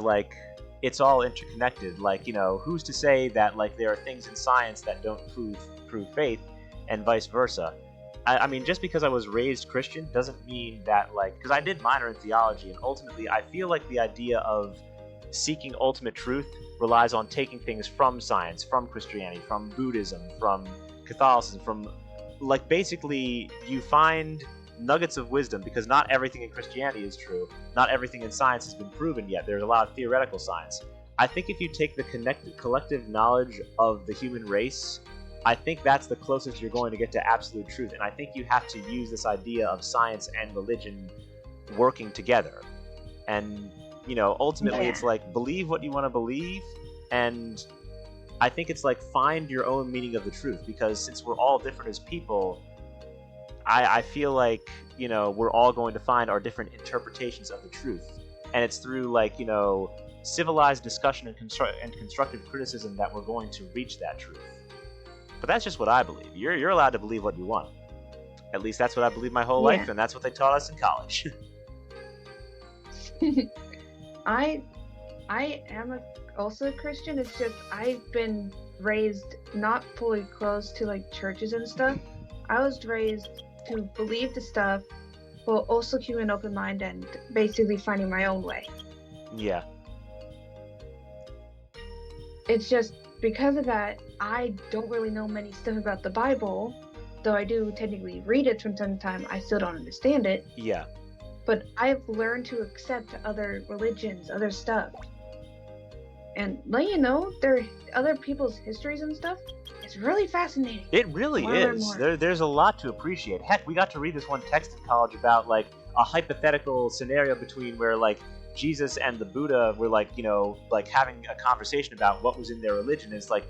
like, it's all interconnected. Like, you know, who's to say that like there are things in science that don't prove faith, and vice versa. I mean, just because I was raised Christian doesn't mean that, like, because I did minor in theology, and ultimately I feel like the idea of seeking ultimate truth relies on taking things from science, from Christianity, from Buddhism, from Catholicism, from, like, basically you find nuggets of wisdom, because not everything in Christianity is true. Not everything in science has been proven yet. There's a lot of theoretical science. I think if you take the collective knowledge of the human race, I think that's the closest you're going to get to absolute truth. And I think you have to use this idea of science and religion working together. And, you know, ultimately it's like, believe what you want to believe, and I think it's like, find your own meaning of the truth, because since we're all different as people, I feel like, you know, we're all going to find our different interpretations of the truth. And it's through, like, you know, civilized discussion and constructive criticism that we're going to reach that truth. But that's just what I believe. You're allowed to believe what you want. At least that's what I believed my whole life, and that's what they taught us in college. I am also a Christian. It's just I've been raised not fully close to like churches and stuff. I was raised to believe the stuff, but also keep an open mind and basically finding my own way. Yeah. It's just because of that, I don't really know many stuff about the Bible, though I do technically read it from time to time. I still don't understand it. Yeah. But I've learned to accept other religions, other stuff. And let you know, other people's histories and stuff. It's really fascinating. It really is. There's a lot to appreciate. Heck, we got to read this one text in college about like a hypothetical scenario between where like Jesus and the Buddha were like, you know, like having a conversation about what was in their religion. And it's like,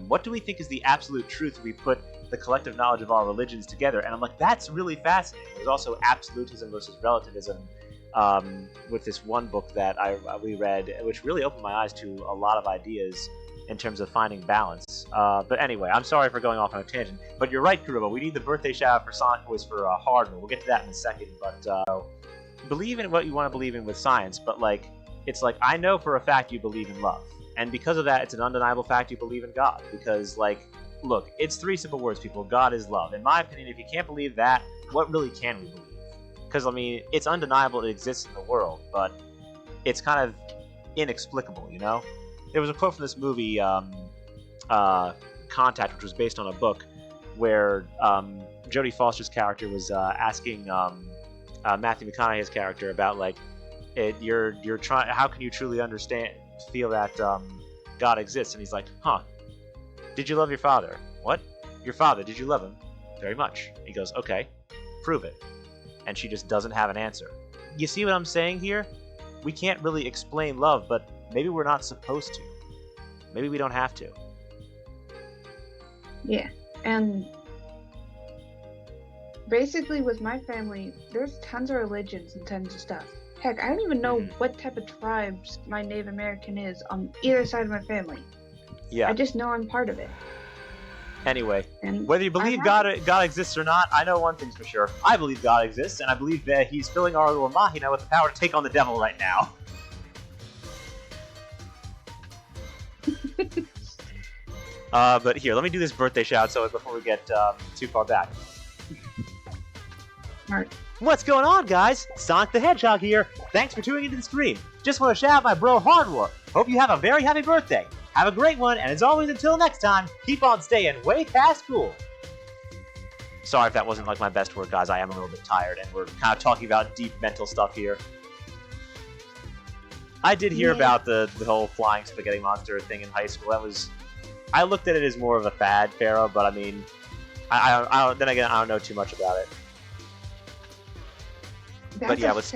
what do we think is the absolute truth if we put the collective knowledge of our religions together? And I'm like, that's really fascinating. There's also absolutism versus relativism with this one book that we read, which really opened my eyes to a lot of ideas in terms of finding balance. But anyway, I'm sorry for going off on a tangent. But you're right, Kurubo. We need the birthday shout-out for Sonic Boys for Hardman. We'll get to that in a second. But believe in what you want to believe in with science. But like, it's like, I know for a fact you believe in love. And because of that, it's an undeniable fact you believe in God. Because, like, look, it's three simple words, people. God is love. In my opinion, if you can't believe that, what really can we believe? Because, I mean, it's undeniable it exists in the world, but it's kind of inexplicable, you know? There was a quote from this movie, Contact, which was based on a book, where Jodie Foster's character was asking Matthew McConaughey's character about like you're trying. How can you truly feel that God exists? And he's like, huh? Did you love your father? What? Your father? Did you love him? Very much. He goes, okay, prove it. And she just doesn't have an answer. You see what I'm saying here? We can't really explain love, but maybe we're not supposed to. Maybe we don't have to. Yeah, and basically with my family, there's tons of religions and tons of stuff. Heck, I don't even know what type of tribes my Native American is on either side of my family. Yeah. I just know I'm part of it. Anyway, And whether you believe God exists or not, I know one thing's for sure. I believe God exists, and I believe that he's filling our little Mahina with the power to take on the devil right now. But here, let me do this birthday shout so before we get too far back. Smart. What's going on, guys? Sonic the Hedgehog here. Thanks for tuning into the stream. Just want to shout out my bro Hardwar. Hope you have a very happy birthday. Have a great one, and as always, until next time, keep on staying way past cool. Sorry if that wasn't like my best work, guys. I am a little bit tired, and we're kind of talking about deep mental stuff here. I did hear about the whole flying spaghetti monster thing in high school. I looked at it as more of a fad, Pharaoh, but I mean, then again, I don't know too much about it. That's but yeah, it's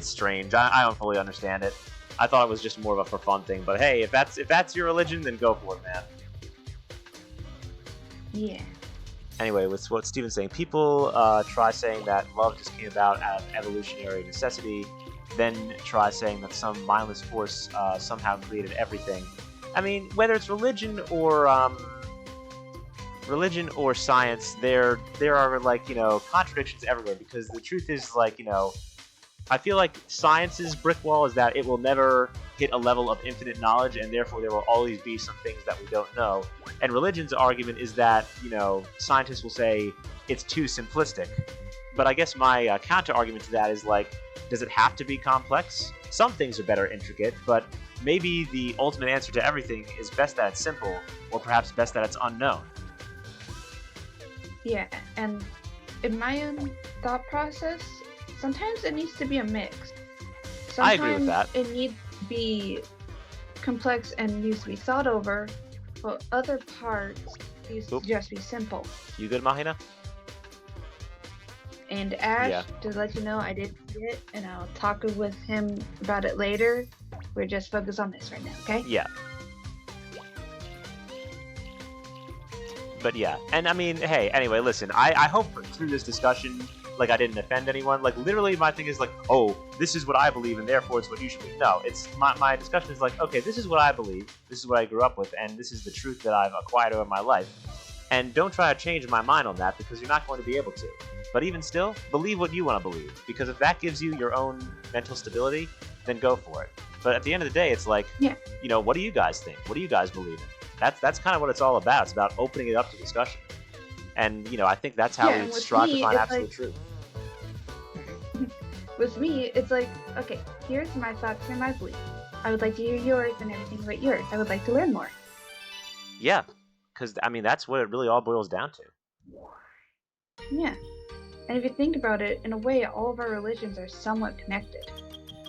strange. I don't fully understand it. I thought it was just more of a for fun thing, but hey, if that's your religion, then go for it, man. Yeah. Anyway, with what Steven's saying, people try saying that love just came about out of evolutionary necessity, then try saying that some mindless force somehow created everything. I mean, whether it's religion or science, there are like, you know, contradictions everywhere, because the truth is, like, you know, I feel like science's brick wall is that it will never hit a level of infinite knowledge, and therefore there will always be some things that we don't know. And religion's argument is that, you know, scientists will say it's too simplistic. But I guess my counter-argument to that is, like, does it have to be complex? Some things are better intricate, but maybe the ultimate answer to everything is best that it's simple, or perhaps best that it's unknown. Yeah, and in my own thought process, sometimes it needs to be a mix. Sometimes I agree with that. It needs to be complex and needs to be thought over, but other parts needs to just be simple. You good, Mahina? And Ash, Yeah. to let you know, I did see it, and I'll talk with him about it later. We're just focused on this right now, okay? Yeah. But yeah, and I mean, hey, anyway, listen, I hope through this discussion, like, I didn't offend anyone. Like, literally, my thing is like, oh, this is what I believe, and therefore it's what you should believe. No, it's my discussion is like, okay, this is what I believe, this is what I grew up with, and this is the truth that I've acquired over my life. And don't try to change my mind on that, because you're not going to be able to. But even still, believe what you want to believe, because if that gives you your own mental stability, then go for it. But at the end of the day, it's like, you know, what do you guys think? What do you guys believe in? That's kind of what it's all about. It's about opening it up to discussion. And, you know, I think that's how we strive to find absolute truth. With me, it's like, okay, here's my thoughts and my beliefs. I would like to hear yours and everything but yours. I would like to learn more. Yeah, because, I mean, that's what it really all boils down to. Yeah. And if you think about it, in a way, all of our religions are somewhat connected.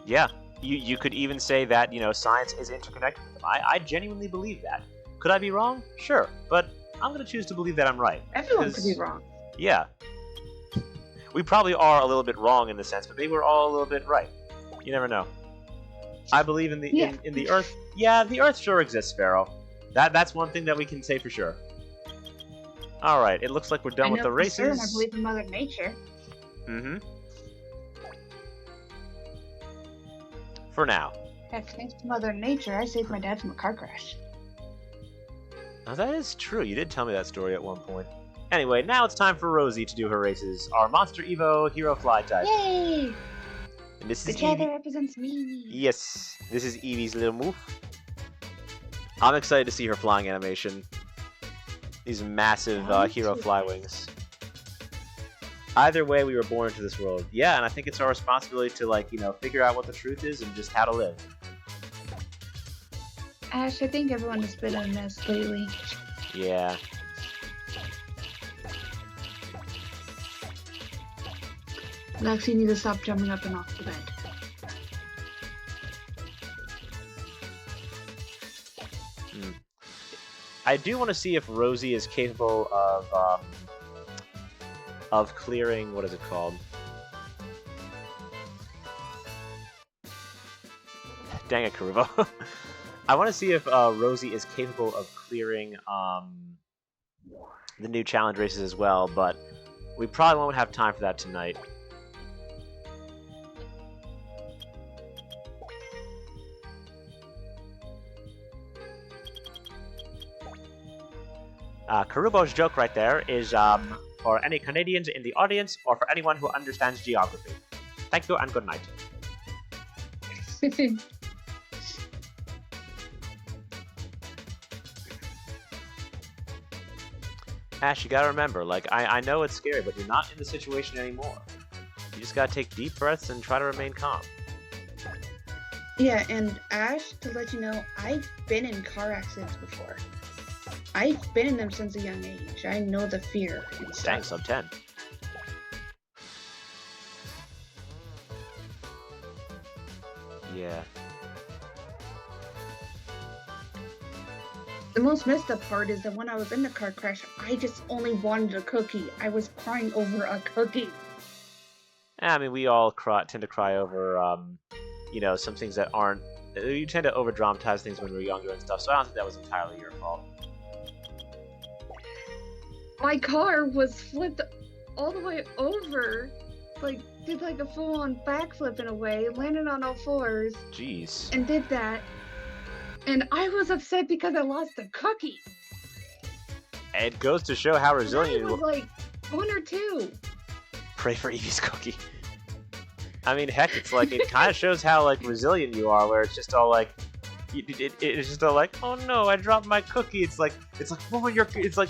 Yeah, you could even say that, you know, science is interconnected with them. I genuinely believe that. Could I be wrong? Sure, but I'm going to choose to believe that I'm right. Everyone could be wrong. Yeah. We probably are a little bit wrong in the sense, but maybe we're all a little bit right. You never know. I believe in the in the Earth. Yeah, the Earth sure exists, Pharaoh. That's one thing that we can say for sure. All right, it looks like we're done with the races. I believe in Mother Nature. Mm-hmm. For now. Heck, thanks to Mother Nature, I saved my dad from a car crash. Now that is true. You did tell me that story at one point. Anyway, now it's time for Rosey to do her races. Our Monster Evo Hero Fly type. Yay! And this The is cat that Eevee. represents me. Yes, this is Eevee's little move. I'm excited to see her flying animation. These massive hero fly wings. Either way, we were born into this world. Yeah, and I think it's our responsibility to, like, you know, figure out what the truth is and just how to live. Ash, I think everyone has been a mess lately. Yeah. Lex, you need to stop jumping up and off the bed. I do want to see if Rosey is capable of clearing. What is it called? Dang it, Karubo. I want to see if Rosey is capable of clearing the new challenge races as well, but we probably won't have time for that tonight. Karubo's joke right there is for any Canadians in the audience or for anyone who understands geography. Thank you and good night. Ash, you gotta remember, like, I know it's scary, but you're not in the situation anymore. You just gotta take deep breaths and try to remain calm. Yeah, and Ash, to let you know, I've been in car accidents before. I've been in them since a young age. I know the fear and stuff. Dang, sub 10. Yeah. The most messed up part is that when I was in the car crash, I just only wanted a cookie. I was crying over a cookie. I mean, we all tend to cry over, you know, some things that aren't... You tend to over-dramatize things when we're younger and stuff, so I don't think that was entirely your fault. My car was flipped all the way over, like, did like a full-on backflip in a way, landed on all fours. Jeez. And did that. And I was upset because I lost a cookie. It goes to show how resilient I was like 1 or 2. Pray for Eevee's cookie. I mean, heck, it's like, it kind of shows how, like, resilient you are, where it's just all like, it's just all like, oh no, I dropped my cookie. It's like, oh, it's like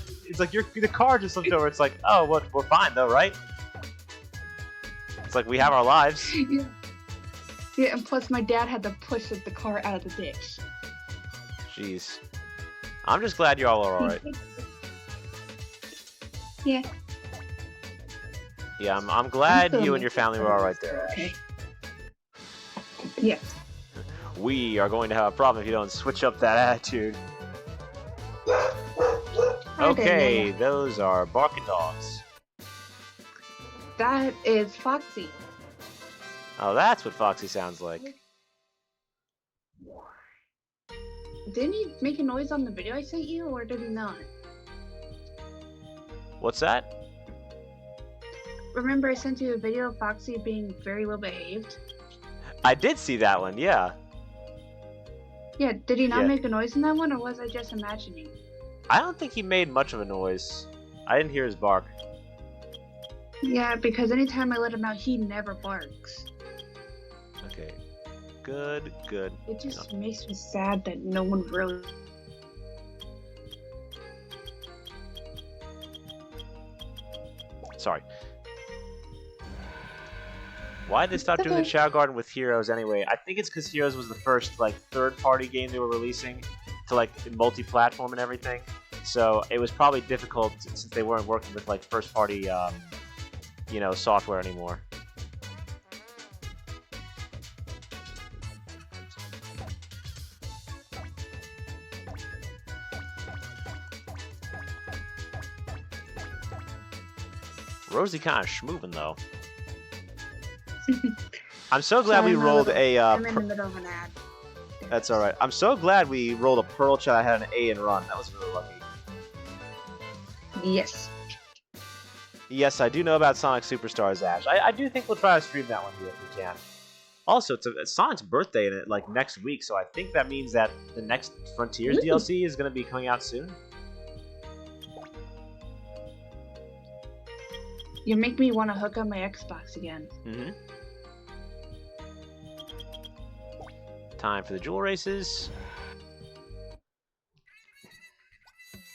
the car just flipped over. It's like, oh, what, we're fine though, right? It's like we have our lives. Yeah. Yeah, and plus my dad had to push the car out of the ditch. Jeez. I'm just glad you all are alright. Yeah. Yeah, I'm glad you and your family were alright there, Ash. Okay. Yeah. We are going to have a problem if you don't switch up that attitude. Okay, yeah. Those are barking dogs. That is Foxy. Oh, that's what Foxy sounds like. Didn't he make a noise on the video I sent you, or did he not? What's that? Remember I sent you a video of Foxy being very well behaved? I did see that one, yeah. Yeah, did he not Yeah. make a noise in that one, or was I just imagining? I don't think he made much of a noise. I didn't hear his bark. Yeah, because anytime I let him out, he never barks. Okay. Good, good. It just makes me sad that no one really... Sorry. Why did they stop doing the Chao Garden with Heroes anyway? I think it's because Heroes was the first, like, third-party game they were releasing to, like, multi-platform and everything. So it was probably difficult since they weren't working with, like, first-party, you know, software anymore. Rosey kind of schmoovin' though. I'm so glad we rolled a. I'm in the middle of an ad. That's all right. I'm so glad we rolled a Pearl Chao that had an A and run. That was really lucky. Yes. Yes, I do know about Sonic Superstars, Ash. I do think we'll try to stream that one here if we can. Also, it's Sonic's birthday in like next week, so I think that means that the next Frontiers DLC is going to be coming out soon. You make me want to hook up my Xbox again. Mm-hmm. Time for the jewel races.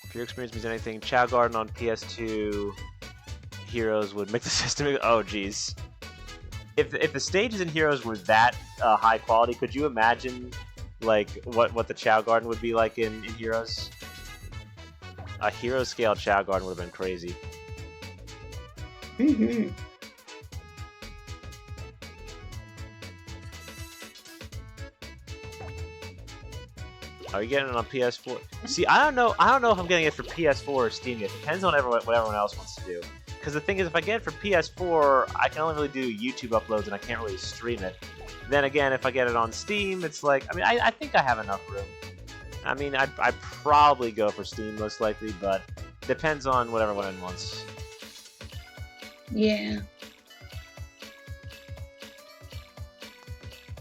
If your experience means anything, Chao Garden on PS2 Heroes would make the system... Oh, jeez. If the stages in Heroes were that high quality, could you imagine like what the Chao Garden would be like in Heroes? A hero scale Chao Garden would have been crazy. Mm-hmm. Are you getting it on PS4? See, I don't know if I'm getting it for PS4 or Steam yet. Depends on what everyone else wants to do. Because the thing is, if I get it for PS4, I can only really do YouTube uploads and I can't really stream it. Then again, if I get it on Steam, it's like, I mean, I think I have enough room. I mean, I'd probably go for Steam most likely, but depends on what everyone wants. Yeah.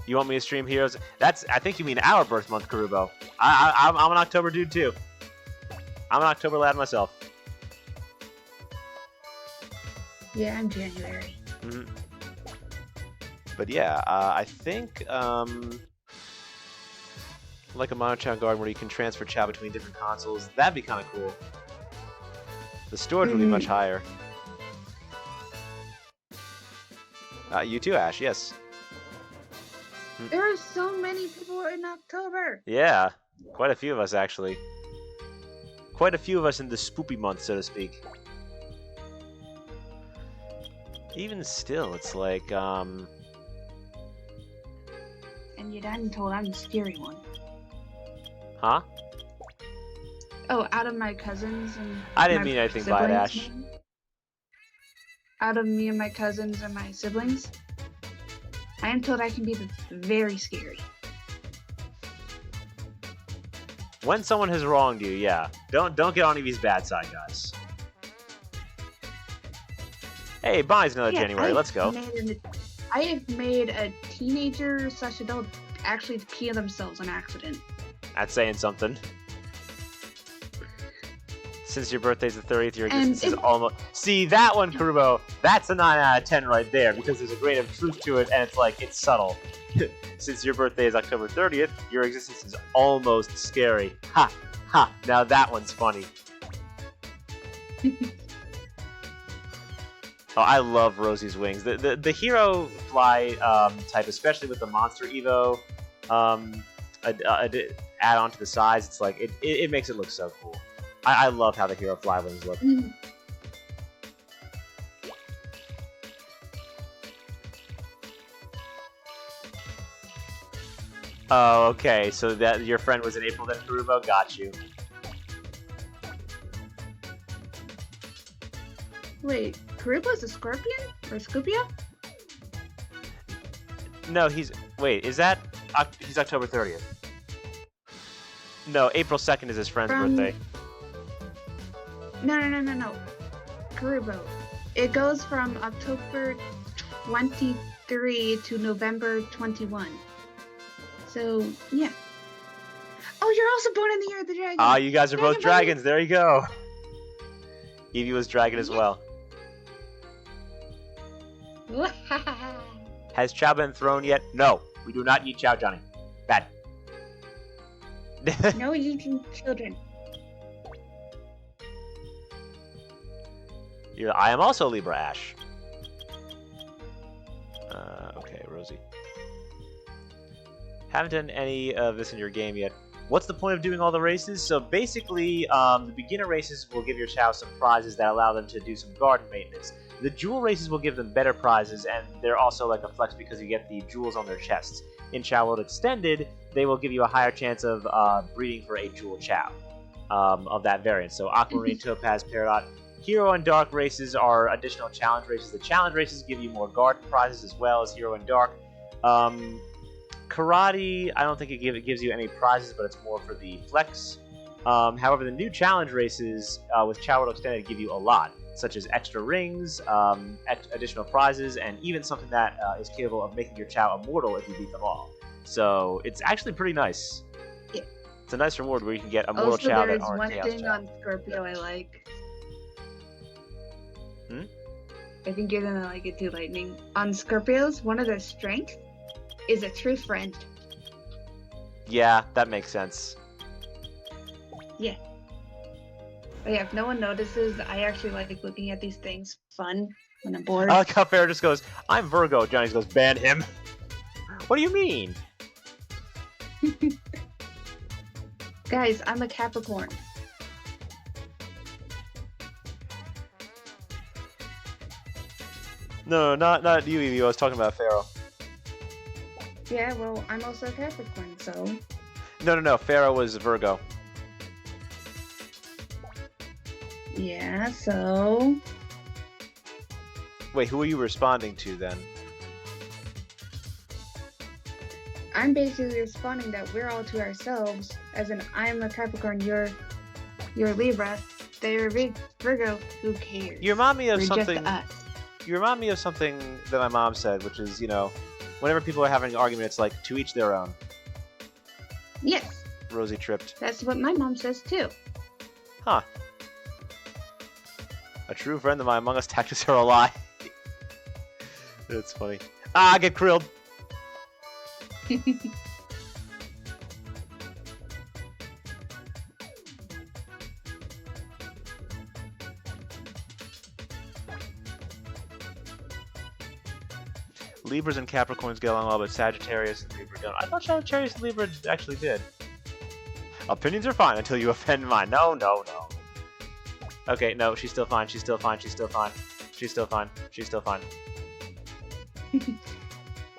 You want me to stream Heroes? I think you mean our birth month, Karubo. I'm an October dude too. I'm an October lad myself. Yeah, I'm January. Mm-hmm. But yeah, I think like a Monotown Garden where you can transfer Chao between different consoles. That'd be kind of cool. The storage would be much higher. You too, Ash. Yes. There are so many people in October. Yeah, quite a few of us actually. Quite a few of us in the spoopy month, so to speak. Even still, it's like And yet I'm told I'm the scary one. Huh? Oh, out of my cousins and I didn't my mean anything by it, Ash. maybe? Out of me and my cousins and my siblings, I am told I can be very scary. When someone has wronged you, yeah. Don't get on Eevee's bad side, guys. Hey, Bonnie's another January. Let's go. I have made a teenager / adult actually pee themselves on accident. That's saying something. Since your birthday's the 30th, your existence is almost... See, that one, Karubo, that's a 9 out of 10 right there, because there's a grain of truth to it, and it's like, it's subtle. Since your birthday is October 30th, your existence is almost scary. Ha! Ha! Now that one's funny. Oh, I love Rosie's wings. The hero fly type, especially with the Monster Evo add-on to the size, it's like, it makes it look so cool. I love how the hero fly wings look. Oh, okay. So that your friend was in April then, Karubo? Got you. Wait, Karubo's a scorpion? Or Scorpio? No, wait, is that... he's October 30th. No, April 2nd is his friend's birthday. No. Karubo. It goes from October 23 to November 21. So, yeah. Oh, you're also born in the year of the dragon. Ah, you guys are both dragons. There you go. Eevee was dragon as well. Has Chao been thrown yet? No. We do not eat Chao, Johnny. Bad. No eating children. I am also Libra, Ash. Okay, Rosie. Haven't done any of this in your game yet. What's the point of doing all the races? So basically, the beginner races will give your Chao some prizes that allow them to do some garden maintenance. The jewel races will give them better prizes, and they're also like a flex because you get the jewels on their chests. In Chao World Extended, they will give you a higher chance of breeding for a jewel Chao of that variant. So Aquamarine, Topaz, Peridot. Hero and Dark races are additional challenge races. The challenge races give you more garden prizes as well as Hero and Dark. Karate, I don't think it gives you any prizes, but it's more for the flex. However, the new challenge races with Chao World Extended give you a lot, such as extra rings, additional prizes, and even something that is capable of making your Chao immortal if you beat them all. So it's actually pretty nice. Yeah. It's a nice reward where you can get immortal Chao that aren't Chaos Chao. There is one thing on Scorpio I like. I think you're gonna like it too, Lightning. On Scorpios, one of their strengths is a true friend. Yeah, that makes sense. Yeah. But yeah, if no one notices, I actually like looking at these things fun when I'm bored. I like how Farrah just goes, I'm Virgo. Johnny goes, ban him. What do you mean? Guys, I'm a Capricorn. No, not you, Eevee. I was talking about Pharaoh. Yeah, well, I'm also a Capricorn, so... No. Pharaoh was Virgo. Yeah, so... Wait, who are you responding to then? I'm basically responding that we're all to ourselves, as in I'm a Capricorn, you're Libra, they're Virgo, who cares? You remind me of We're something. just us. You remind me of something that my mom said, which is, you know, whenever people are having an argument, it's like to each their own. Yes, Rosey tripped. that's what my mom says too. Huh. A true friend of mine among us tactics are a lie. That's funny. Ah, get krilled. Libras and Capricorns get along well, but Sagittarius and Libra don't. I thought Sagittarius and Libra actually did. Opinions are fine until you offend mine. No. Okay, no, she's still fine. She's still fine.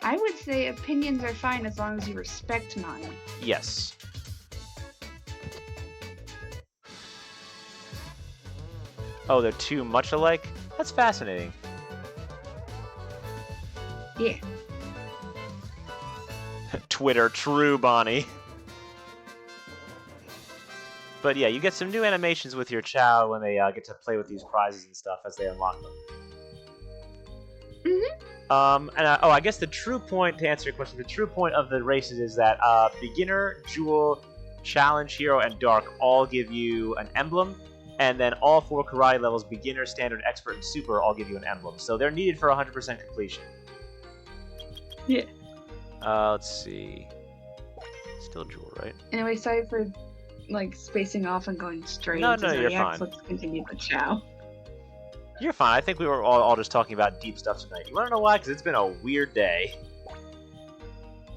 I would say opinions are fine as long as you respect mine. Yes. Oh, they're too much alike? That's fascinating. Yeah. Twitter, true, Bonnie. But yeah, you get some new animations with your Chao when they get to play with these prizes and stuff as they unlock them. I guess the true point, to answer your question, the true point of the races is that Beginner, Jewel, Challenge, Hero, and Dark all give you an emblem, and then all 4 karate levels, Beginner, Standard, Expert, and Super, all give you an emblem. So they're needed for 100% completion. Yeah. Let's see. Still Jewel, right? Anyway, sorry for like spacing off and going straight. No, into you're Zodiacs. fine. Let's continue with Chao. You're fine. I think we were all just talking about deep stuff tonight. You want to know why? Because it's been a weird day.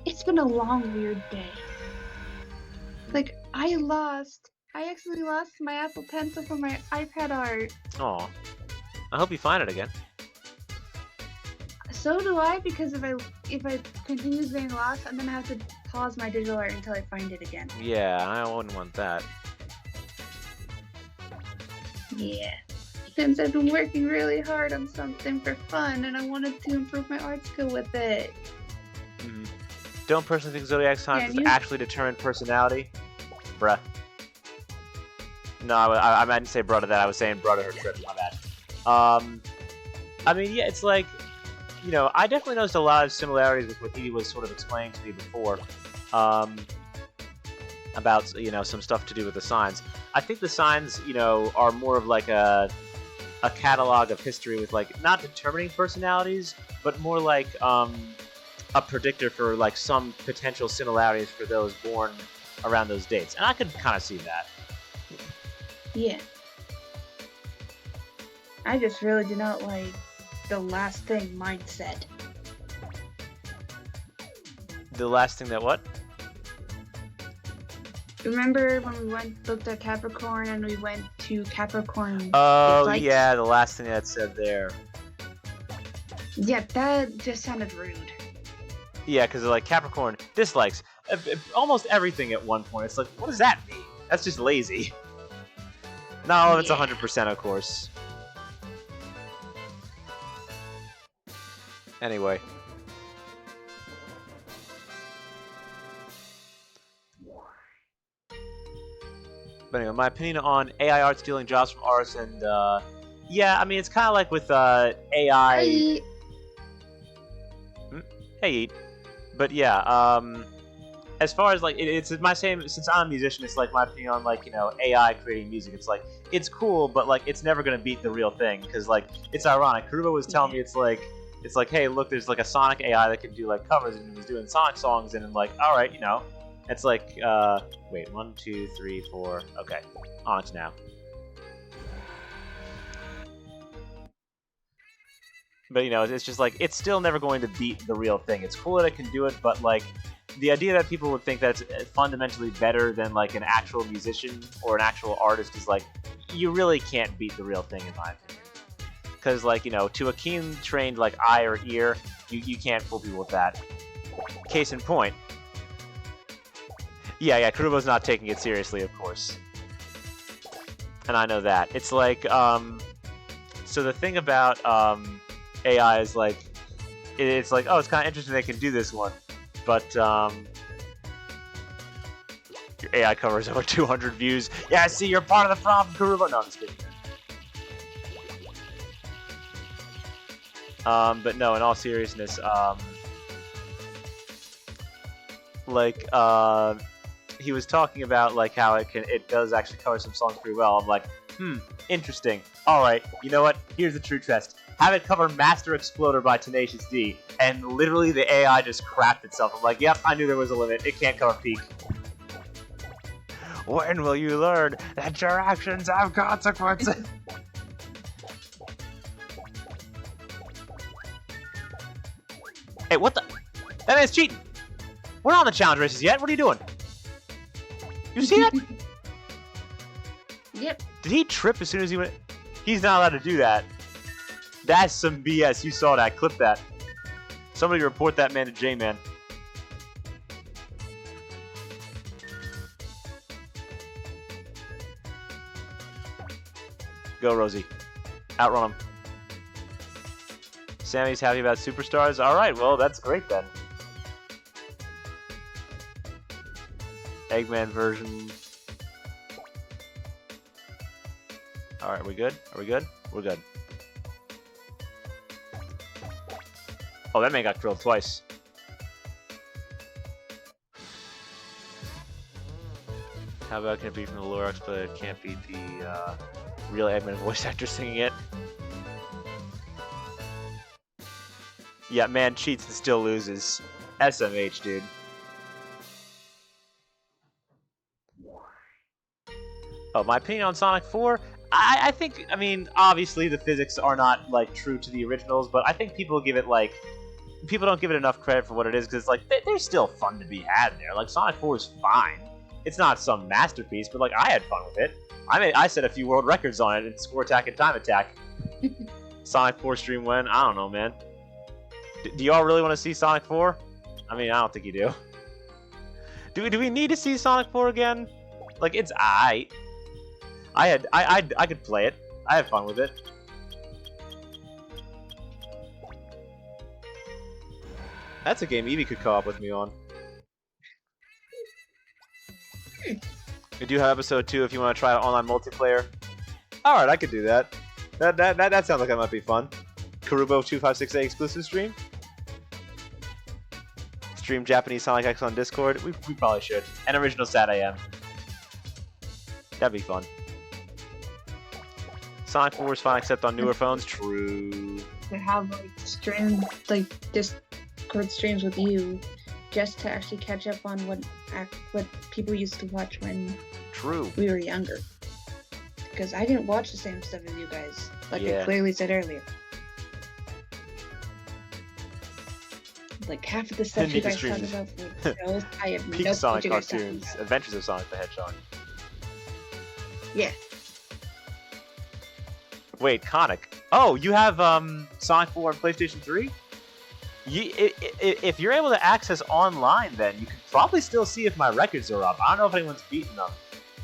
It's been a long, weird day. Like, I actually lost my Apple Pencil from my iPad art. Aw. I hope you find it again. So do I, because if I continue getting lost, I'm gonna have to pause my digital art until I find it again. Yeah, I wouldn't want that. Yeah. Since I've been working really hard on something for fun, and I wanted to improve my art skill with it. Mm-hmm. Don't personally think zodiac signs is actually determine personality? Bruh. No, I didn't say bruh to that. I was saying bruh to her trip. My bad. I mean, yeah, it's like, you know, I definitely noticed a lot of similarities with what Eevee was sort of explaining to me before. About, you know, some stuff to do with the signs. I think the signs, you know, are more of like a catalog of history with, like, not determining personalities, but more like a predictor for, like, some potential similarities for those born around those dates. And I could kind of see that. Yeah. I just really do not like the last thing mine said. The last thing that what? Remember when we looked at Capricorn and we went to Capricorn? Oh, dislikes? yeah, the last thing that said there. Yeah, that just sounded rude. Yeah, because like Capricorn dislikes almost everything at one point. It's like, what does that mean? That's just lazy. Not all of it's 100%, of course. Anyway. But anyway, my opinion on AI art stealing jobs from artists, and yeah, I mean, it's kind of like with AI. Hey. Hey, Eat. But yeah, as far as like, it's my same, since I'm a musician, it's like my opinion on, like, you know, AI creating music. It's like, it's cool, but like, it's never gonna beat the real thing, because like, it's ironic. Kuruba was telling me, it's like, hey, look, there's like a Sonic AI that can do like covers, and he was doing Sonic songs, and like, all right, you know, it's like, wait, 1, 2, 3, 4, okay, Onyx now. But, you know, it's just like, it's still never going to beat the real thing. It's cool that it can do it, but like, the idea that people would think that it's fundamentally better than like an actual musician or an actual artist is like, you really can't beat the real thing, in my opinion. Because, like, you know, to a keen trained like eye or ear, you can't fool people with that. Case in point, Yeah, Karubo's not taking it seriously, of course. And I know that. It's like, so the thing about AI is like, it's like, oh, it's kind of interesting they can do this one, but your AI covers over 200 views. Yeah, see, you're part of the problem, Karubo. No, I'm just kidding. But no, in all seriousness, he was talking about like how it does actually cover some songs pretty well. I'm like, interesting. All right, you know what? Here's the true test. Have it cover Master Exploder by Tenacious D, and literally the AI just crapped itself. I'm like, yep, I knew there was a limit. It can't cover Peak. When will you learn that your actions have consequences? Hey, what the? That man's cheating. We're not on the challenge races yet. What are you doing? You see that? Yep. Did he trip as soon as he went? He's not allowed to do that. That's some BS. You saw that. Clip that. Somebody report that man to J-Man. Go, Rosie. Outrun him. Sammy's happy about Superstars? Alright, well, that's great then. Eggman version. Alright, we good? Are we good? We're good. Oh, that man got drilled twice. How about can it be from the Lorax, but it can't beat the real Eggman voice actor singing it? Yeah, man cheats and still loses. SMH, dude. Oh, my opinion on Sonic 4? I think, I mean, obviously the physics are not, like, true to the originals, but I think people give it, like, people don't give it enough credit for what it is, because, like, they're still fun to be had there. Like, Sonic 4 is fine. It's not some masterpiece, but, like, I had fun with it. I set a few world records on it in Score Attack and Time Attack. Sonic 4 stream when? I don't know, man. Do y'all really want to see Sonic 4? I mean, I don't think you do. Do we need to see Sonic 4 again? Like, it's aight. I could play it. I have fun with it. That's a game Eevee could co-op with me on. We do have episode 2 if you want to try online multiplayer. Alright, I could do that. That sounds like that might be fun. Karubo 256A exclusive stream. Stream Japanese Sonic X on Discord. We probably should. And original Sat AM. That'd be fun. Sonic 4 is fine except on newer phones. True. To have like Discord streams with you, just to actually catch up on what people used to watch when we were younger. Because I didn't watch the same stuff as you guys, like I clearly said earlier. Like half of the stuff you guys talk about for shows, I have Peak no Sonic clue what cartoons, Adventures of Sonic the Hedgehog. Yeah. Wait, Conic. Oh, you have Sonic 4 on PlayStation 3? If you're able to access online, then you can probably still see if my records are up. I don't know if anyone's beaten them.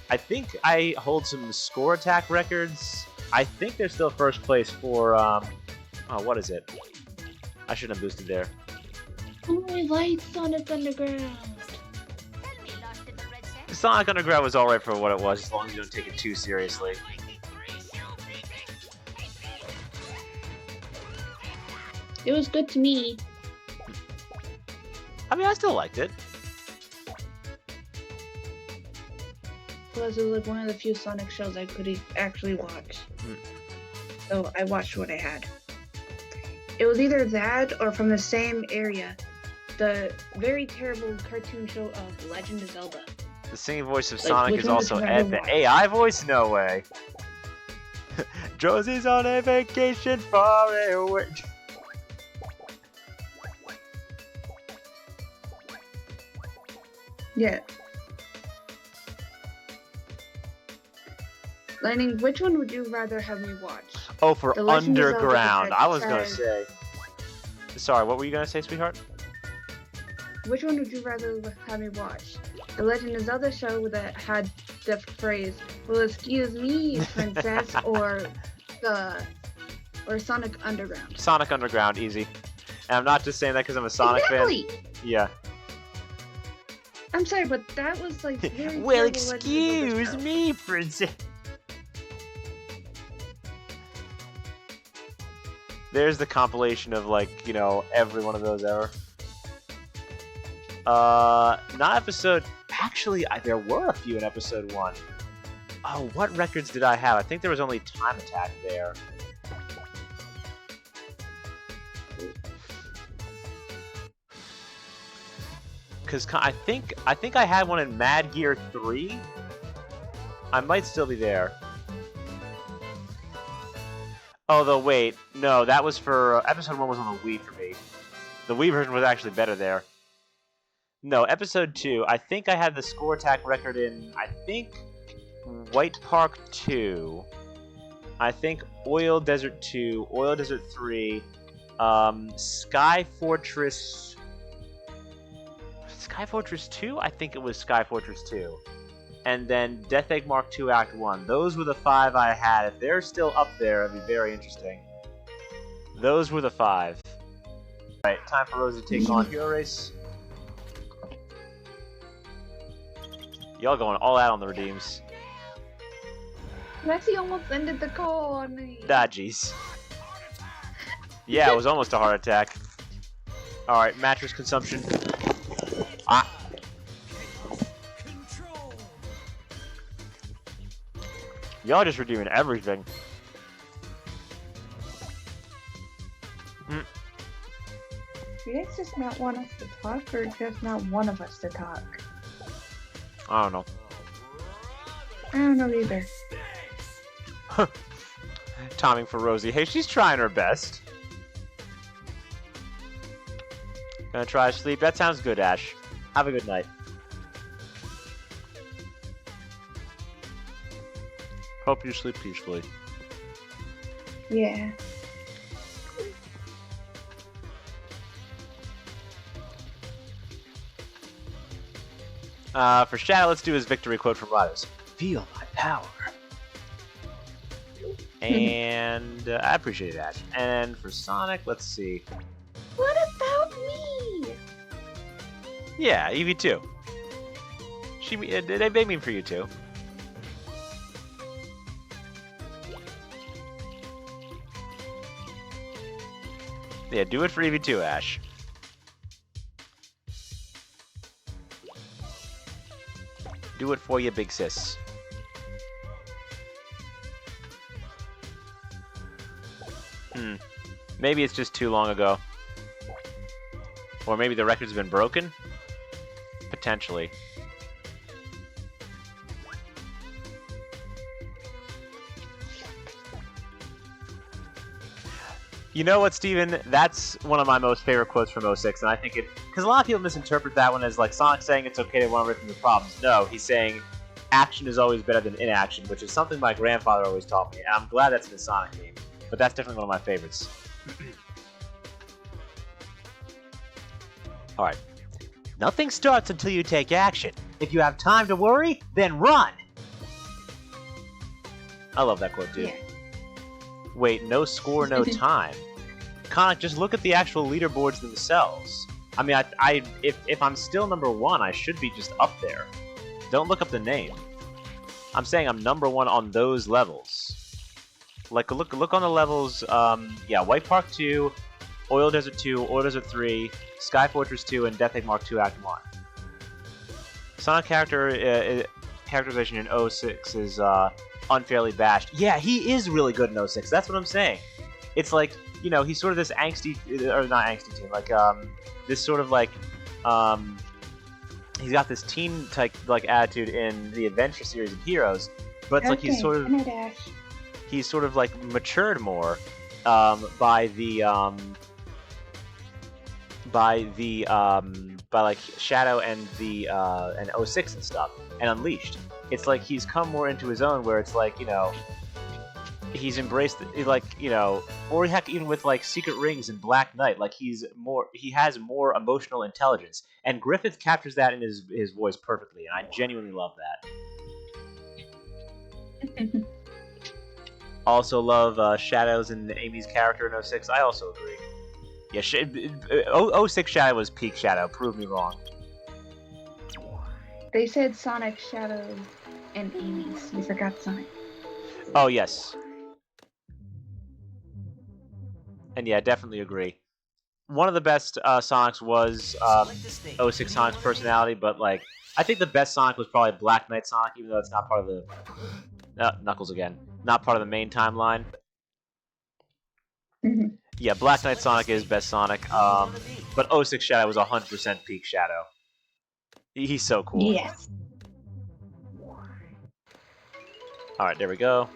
I think I hold some Score Attack records. I think they're still first place for, oh, what is it? I shouldn't have boosted there. Oh, I like Sonic Underground. Sonic Underground was alright for what it was, as long as you don't take it too seriously. It was good to me. I mean, I still liked it. Plus, it was like one of the few Sonic shows I could actually watch. So I watched what I had. It was either that or from the same area, the very terrible cartoon show of Legend of Zelda. The singing voice of Sonic is also Ed. The AI voice? No way. Josie's on a vacation far away. Yeah. Lightning, which one would you rather have me watch? Oh, for Underground. I was gonna say. Sorry, what were you gonna say, sweetheart? Which one would you rather have me watch? the Legend of Zelda show that had the phrase, "Well, excuse me, princess," or Sonic Underground. Sonic Underground, easy. And I'm not just saying that because I'm a Sonic fan. Yeah. I'm sorry, but that was like very Well, terrible Legend of Zelda excuse show. me, princess. There's the compilation of, like, you know, every one of those ever. Not episode... Actually, there were a few in episode 1. Oh, what records did I have? I think there was only Time Attack there. Because I think I had one in Mad Gear 3. I might still be there. Although, wait. No, that was for... episode 1 was on the Wii for me. The Wii version was actually better there. No, episode 2. I think I had the Score Attack record in... I think... White Park 2. I think Oil Desert 2. Oil Desert 3. Sky Fortress... Sky Fortress 2? I think it was Sky Fortress 2. And then Death Egg Mark 2 Act 1. Those were the 5 I had. If they're still up there, it'd be very interesting. Those were the 5. Alright, time for Rosey to take on Hero Race. Y'all going all out on the redeems. Maxie almost ended the call on me. Ah, jeez. Yeah, it was almost a heart attack. Alright, mattress consumption. Ah. Y'all just redeeming everything. Do you guys just not want us to talk, or just not one of us to talk? I don't know. I don't know either. Timing for Rosey. Hey, she's trying her best. Gonna try to sleep. That sounds good, Ash. Have a good night. Hope you sleep peacefully. Yeah. For Shadow, let's do his victory quote from Riders. Feel my power. And I appreciate it, Ash. And for Sonic, let's see. What about me? Yeah, Eevee too. They mean for you too. Yeah, do it for Eevee too, Ash. Do it for you, big sis. Maybe it's just too long ago. Or maybe the record's been broken? Potentially. You know what, Steven? That's one of my most favorite quotes from 06, and I think it... Because a lot of people misinterpret that one as, like, Sonic saying it's okay to run away from the problems. No, he's saying action is always better than inaction, which is something my grandfather always taught me, and I'm glad that's in the Sonic game. But that's definitely one of my favorites. Alright. Nothing starts until you take action. If you have time to worry, then run! I love that quote, dude. Yeah. Wait, no score, no time. Conic, just look at the actual leaderboards themselves. I mean, if I'm still number 1, I should be just up there. Don't look up the name. I'm saying I'm number 1 on those levels. Like, look on the levels, yeah, White Park 2, Oil Desert 2, Oil Desert 3, Sky Fortress 2, and Death Egg Mark 2 Act 1. Sonic characterization in 06 is, unfairly bashed. Yeah, he is really good in 06, that's what I'm saying. It's like, you know, he's sort of this angsty, or not angsty teen, like, this sort of, like, he's got this teen-type, like, attitude in the Adventure series of Heroes, but it's like he's sort of... He's sort of, like, matured more, by like, Shadow and and 06 and stuff, and Unleashed. It's like he's come more into his own, where it's like, you know, he's embraced, like, you know, or heck, even with like Secret Rings and Black Knight, like he has more emotional intelligence, and Griffith captures that in his voice perfectly, and I genuinely love that. Also love Shadows and Amy's character in 06. I also agree. Yeah, 06 Shadow was peak Shadow. Prove me wrong. They said Sonic, Shadow, and Amy's. You forgot Sonic. Oh yes. And yeah, definitely agree. One of the best Sonics was 06 Sonic's personality, but like I think the best Sonic was probably Black Knight Sonic, even though it's not part of the Knuckles again, not part of the main timeline. Yeah, Black Knight Sonic is best Sonic, but 06 Shadow was 100% peak Shadow. He's so cool. Yes. All right, there we go.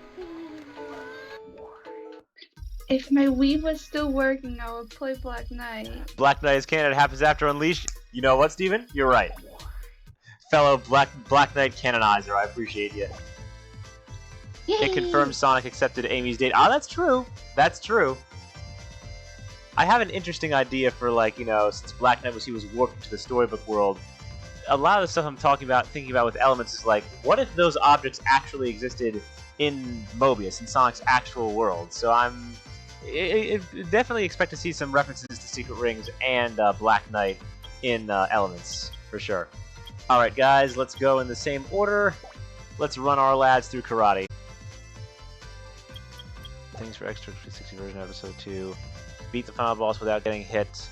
If my Wii was still working, I would play Black Knight. Black Knight is canon. It happens after Unleashed. You know what, Steven? You're right. Fellow Black Knight canonizer, I appreciate you. Yay! It confirms Sonic accepted Amy's date. Ah, that's true. That's true. I have an interesting idea for, like, you know, since Black Knight he was warped into the storybook world. A lot of the stuff I'm thinking about with Elements is like, what if those objects actually existed in Mobius, in Sonic's actual world? So I definitely expect to see some references to Secret Rings and Black Knight in Elements, for sure. Alright guys, let's go in the same order. Let's run our lads through Karate. Things for extra 360 version episode 2. Beat the final boss without getting hit.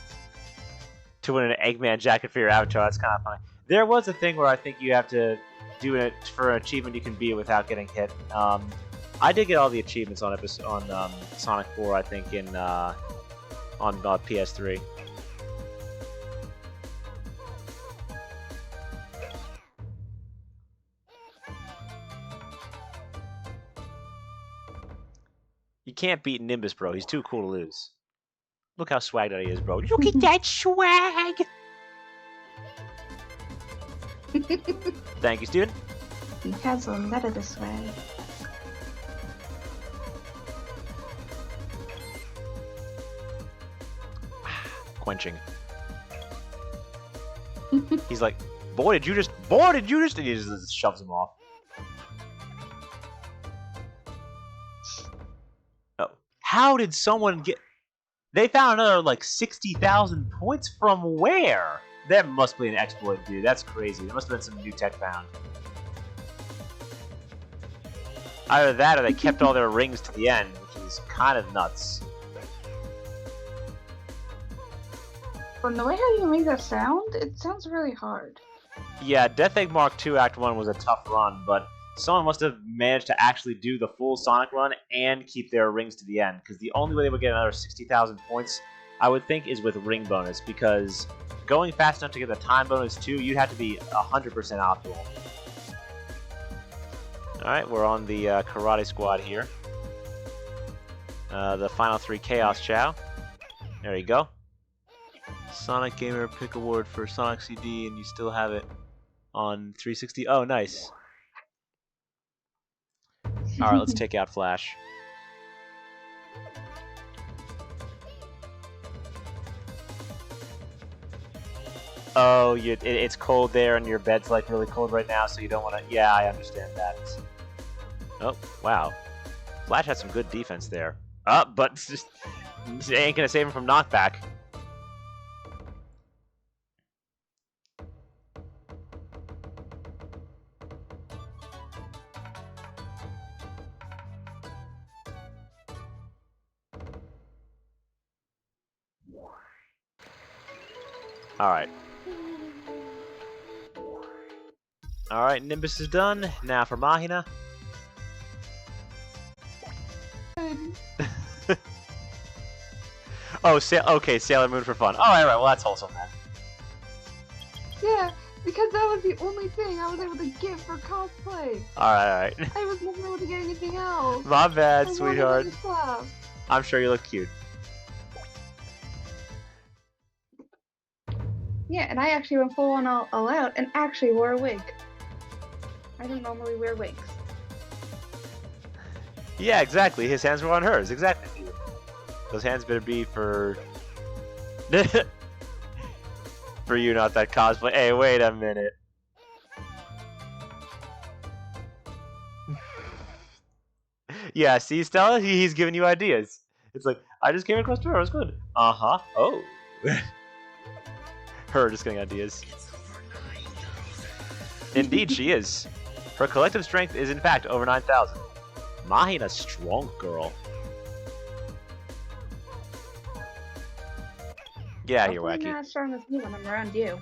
To win an Eggman jacket for your avatar, that's kind of funny. There was a thing where I think you have to do it for an achievement you can beat without getting hit. I did get all the achievements on Sonic 4, I think, on PS3. You can't beat Nimbus, bro. He's too cool to lose. Look how swagged out he is, bro. Look at that swag! Thank you, Steven. He has a lot of this way. Quenching. He's like, boy, did you just, and he just shoves him off. Oh, how did someone get, they found another, like, 60,000 points from where? That must be an exploit, dude. That's crazy. There must have been some new tech found. Either that or they kept all their rings to the end, which is kind of nuts. From the way how you make that sound, it sounds really hard. Yeah, Death Egg Mark II Act 1 was a tough run, but someone must have managed to actually do the full Sonic run and keep their rings to the end, because the only way they would get another 60,000 points, I would think, is with ring bonus, because going fast enough to get the time bonus too, you'd have to be 100% optimal. Alright, we're on the Karate Squad here. The final 3 Chaos Chao. There you go. Sonic Gamer Pick Award for Sonic CD, and you still have it on 360. Oh, nice. Alright, let's take out Flash. Oh, it's cold there, and your bed's like really cold right now, so you don't want to. Yeah, I understand that. Oh, wow. Flash had some good defense there. But just ain't gonna save him from knockback. Alright. Alright, Nimbus is done. Now for Mahina. Oh, okay, Sailor Moon for fun. Alright, well that's wholesome then. Yeah, because that was the only thing I was able to get for cosplay. Alright. I was never able to get anything else. My bad, sweetheart. Stuff. I'm sure you look cute. Yeah, and I actually went full on all out and actually wore a wig. I don't normally wear wigs. Yeah, exactly. His hands were on hers. Exactly. Those hands better be for... for you, not that cosplay. Hey, wait a minute. Yeah, see, Stella? He's giving you ideas. It's like, I just came across to her. It was good. Uh-huh. Oh. Her just getting ideas. Indeed, she is. Her collective strength is, in fact, over 9,000. Mahina's strong girl. Yeah, you're Hopefully wacky. not as strong as me when I'm around you.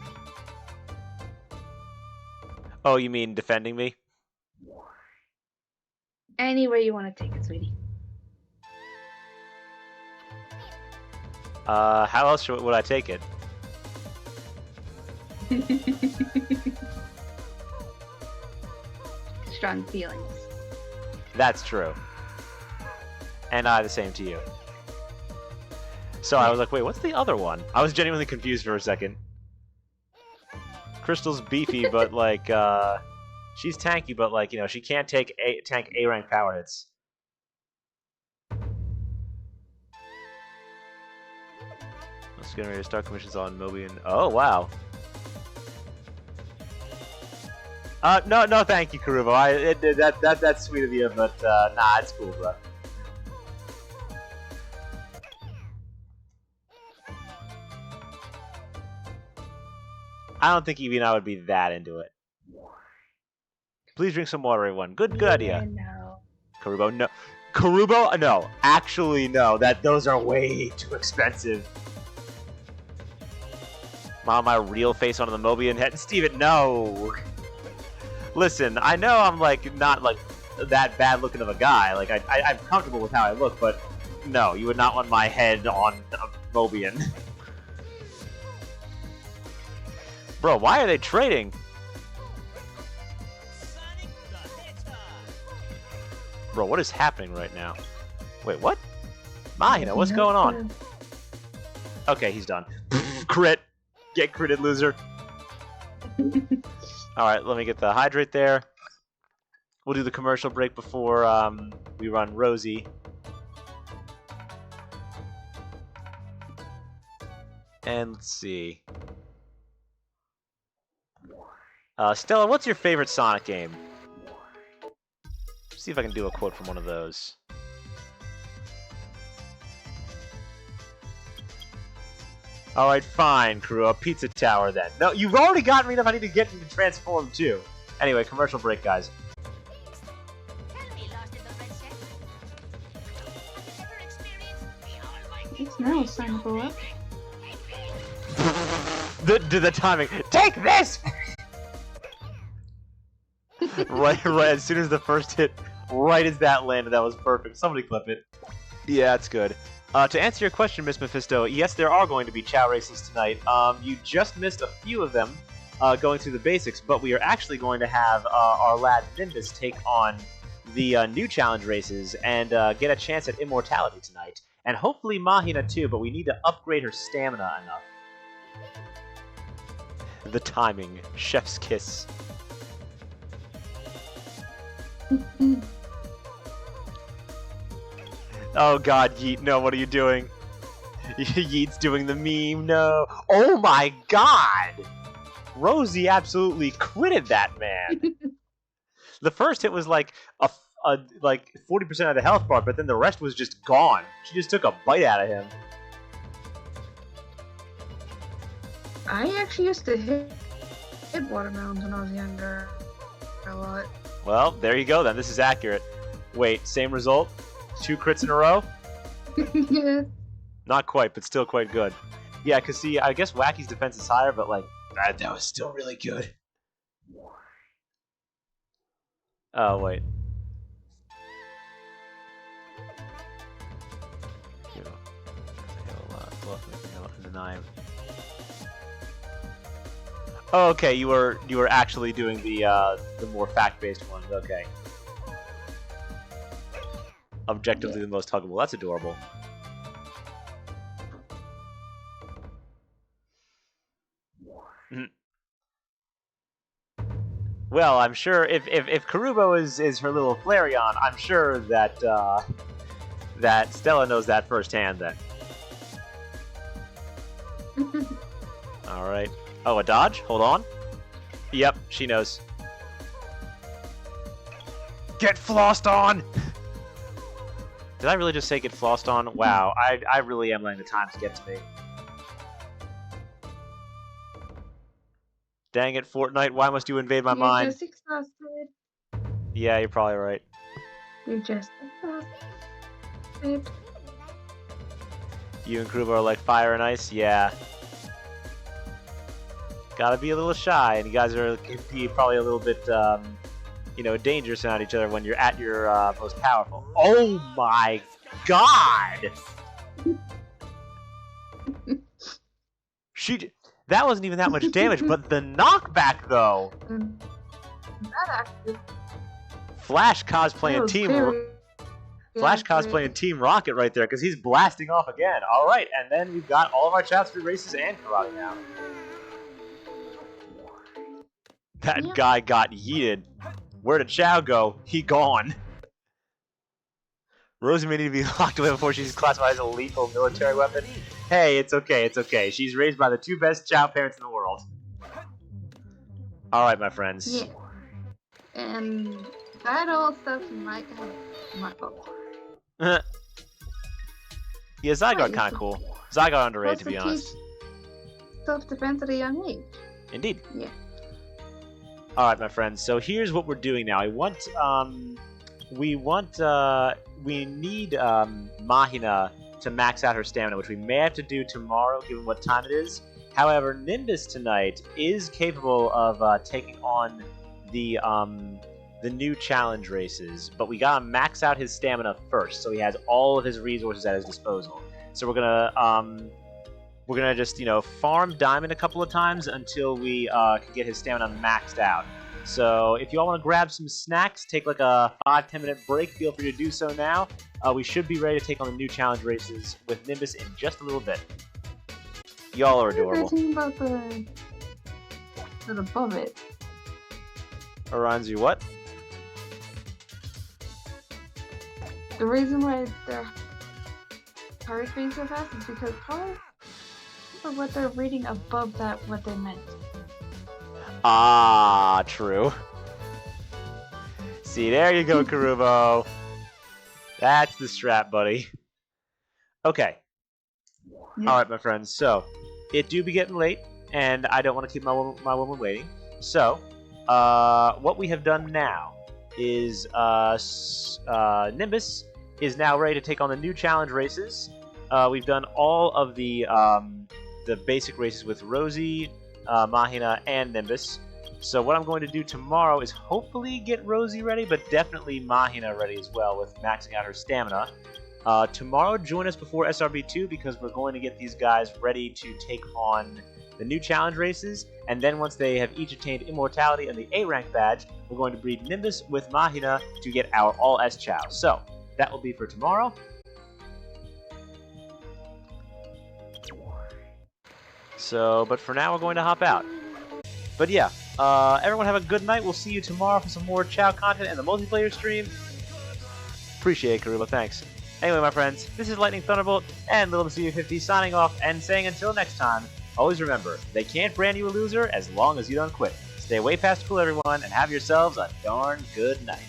Oh, you mean defending me? Any way you want to take it, sweetie. How else would I take it? Strong feelings. That's true. And I the same to you. So I was like, wait, what's the other one? I was genuinely confused for a second. Crystal's beefy, but like, she's tanky, but like, you know, she can't tank A rank power hits. Let's get ready to start commissions on Moby and... Oh, wow. No, thank you, Karubo. That's sweet of you, but nah, it's cool, bro. I don't think Eevee and I would be that into it. Please drink some water, everyone. Good idea. No. Karubo, no. Karubo, no. Actually, no. Those are way too expensive. My real face onto the Mobian head. Steven, no. Listen, I know I'm like not like that bad looking of a guy. Like I'm comfortable with how I look, but no, you would not want my head on a Mobian. Bro, why are they trading? Bro, what is happening right now? Wait, what? Mahina, what's going on? Okay, he's done. Crit! Get critted, loser. Alright, let me get the hydrate there. We'll do the commercial break before we run Rosey. And let's see. Stella, what's your favorite Sonic game? See if I can do a quote from one of those. Alright, fine, crew. A pizza tower then. No, you've already gotten me enough. I need to get into Transform too. Anyway, commercial break, guys. It's now it's time to go up. the timing. Take this! right, as soon as the first hit, right as that landed, that was perfect. Somebody clip it. Yeah, that's good. To answer your question, Miss Mephisto, yes, there are going to be Chao races tonight. You just missed a few of them going through the basics, but we are actually going to have our lad Nimbus take on the new challenge races and get a chance at immortality tonight. And hopefully Mahina too, but we need to upgrade her stamina enough. The timing. Chef's kiss. Oh god, Yeet, no, what are you doing? Yeet's doing the meme, no. Oh my god! Rosey absolutely critted that man. The first hit was like like 40% of the health bar, but then the rest was just gone. She just took a bite out of him. I actually used to hit watermelons when I was younger a lot. Well, there you go then. This is accurate. Wait, same result? 2 crits in a row? Yeah. Not quite, but still quite good. Yeah, because see, I guess Wacky's defense is higher, but like, that was still really good. Oh, wait. Oh, okay, you were actually doing the more fact-based ones. Okay. Objectively the most huggable. That's adorable. Well, I'm sure if Karubo is her little Flareon, I'm sure that that Stella knows that firsthand then. Alright. Oh, a dodge? Hold on. Yep, she knows. Get flossed on! Did I really just say get flossed on? Wow, I really am letting the times get to me. Dang it, Fortnite, why must you invade my mind? You're just exhausted. Yeah, you're probably right. You're just exhausted. You and Krubo are like fire and ice? Yeah. Gotta be a little shy, and you guys are can be probably a little bit, you know, dangerous around each other when you're at your most powerful. Oh my god! That wasn't even that much damage, but the knockback though. That actually. Flash cosplaying Team Rocket right there, because he's blasting off again. All right, and then we've got all of our Chao Street Races and Karate now. That guy got yeeted. Where did Chao go? He gone. Rosey may need to be locked away before she's classified as a lethal military weapon. Hey, it's okay, it's okay. She's raised by the two best Chao parents in the world. Alright, my friends. Yeah. And that all stuff might have my fault. Yeah, Zygarde kind of cool. Zygarde underrated, to be honest. Self-defense at a young age. Indeed. Yeah. Alright, my friends, so here's what we're doing now. We need Mahina to max out her stamina, which we may have to do tomorrow, given what time it is. However, Nimbus tonight is capable of taking on the new challenge races, but we gotta max out his stamina first, so he has all of his resources at his disposal. So we're gonna just, you know, farm Diamond a couple of times until we can get his stamina maxed out. So if you all want to grab some snacks, take like a 5-10 minute break, feel free to do so now. We should be ready to take on the new challenge races with Nimbus in just a little bit. Y'all are adorable. About the above it. Aranzu, what? The reason why their heart being so fast is because probably of what they're reading above that, what they meant. Ah, true. See, there you go, Karubo. That's the strap, buddy. Okay. Yeah. Alright, my friends, so it do be getting late, and I don't want to keep my woman waiting. So, what we have done now is Nimbus is now ready to take on the new challenge races. We've done all of the basic races with Rosey, Mahina, and Nimbus. So what I'm going to do tomorrow is hopefully get Rosey ready, but definitely Mahina ready as well with maxing out her stamina. Tomorrow, join us before SRB2 because we're going to get these guys ready to take on the new challenge races, and then once they have each attained Immortality and the A-rank badge, we're going to breed Nimbus with Mahina to get our All-S Chao. So, that will be for tomorrow. So, but for now, we're going to hop out. But yeah, everyone have a good night. We'll see you tomorrow for some more Chao content and the multiplayer stream. Appreciate it, Karuba. Thanks. Anyway, my friends, this is Lightning Thunderbolt and LittleMissEevee50 signing off and saying until next time, always remember, they can't brand you a loser as long as you don't quit. Stay way past cool, everyone, and have yourselves a darn good night.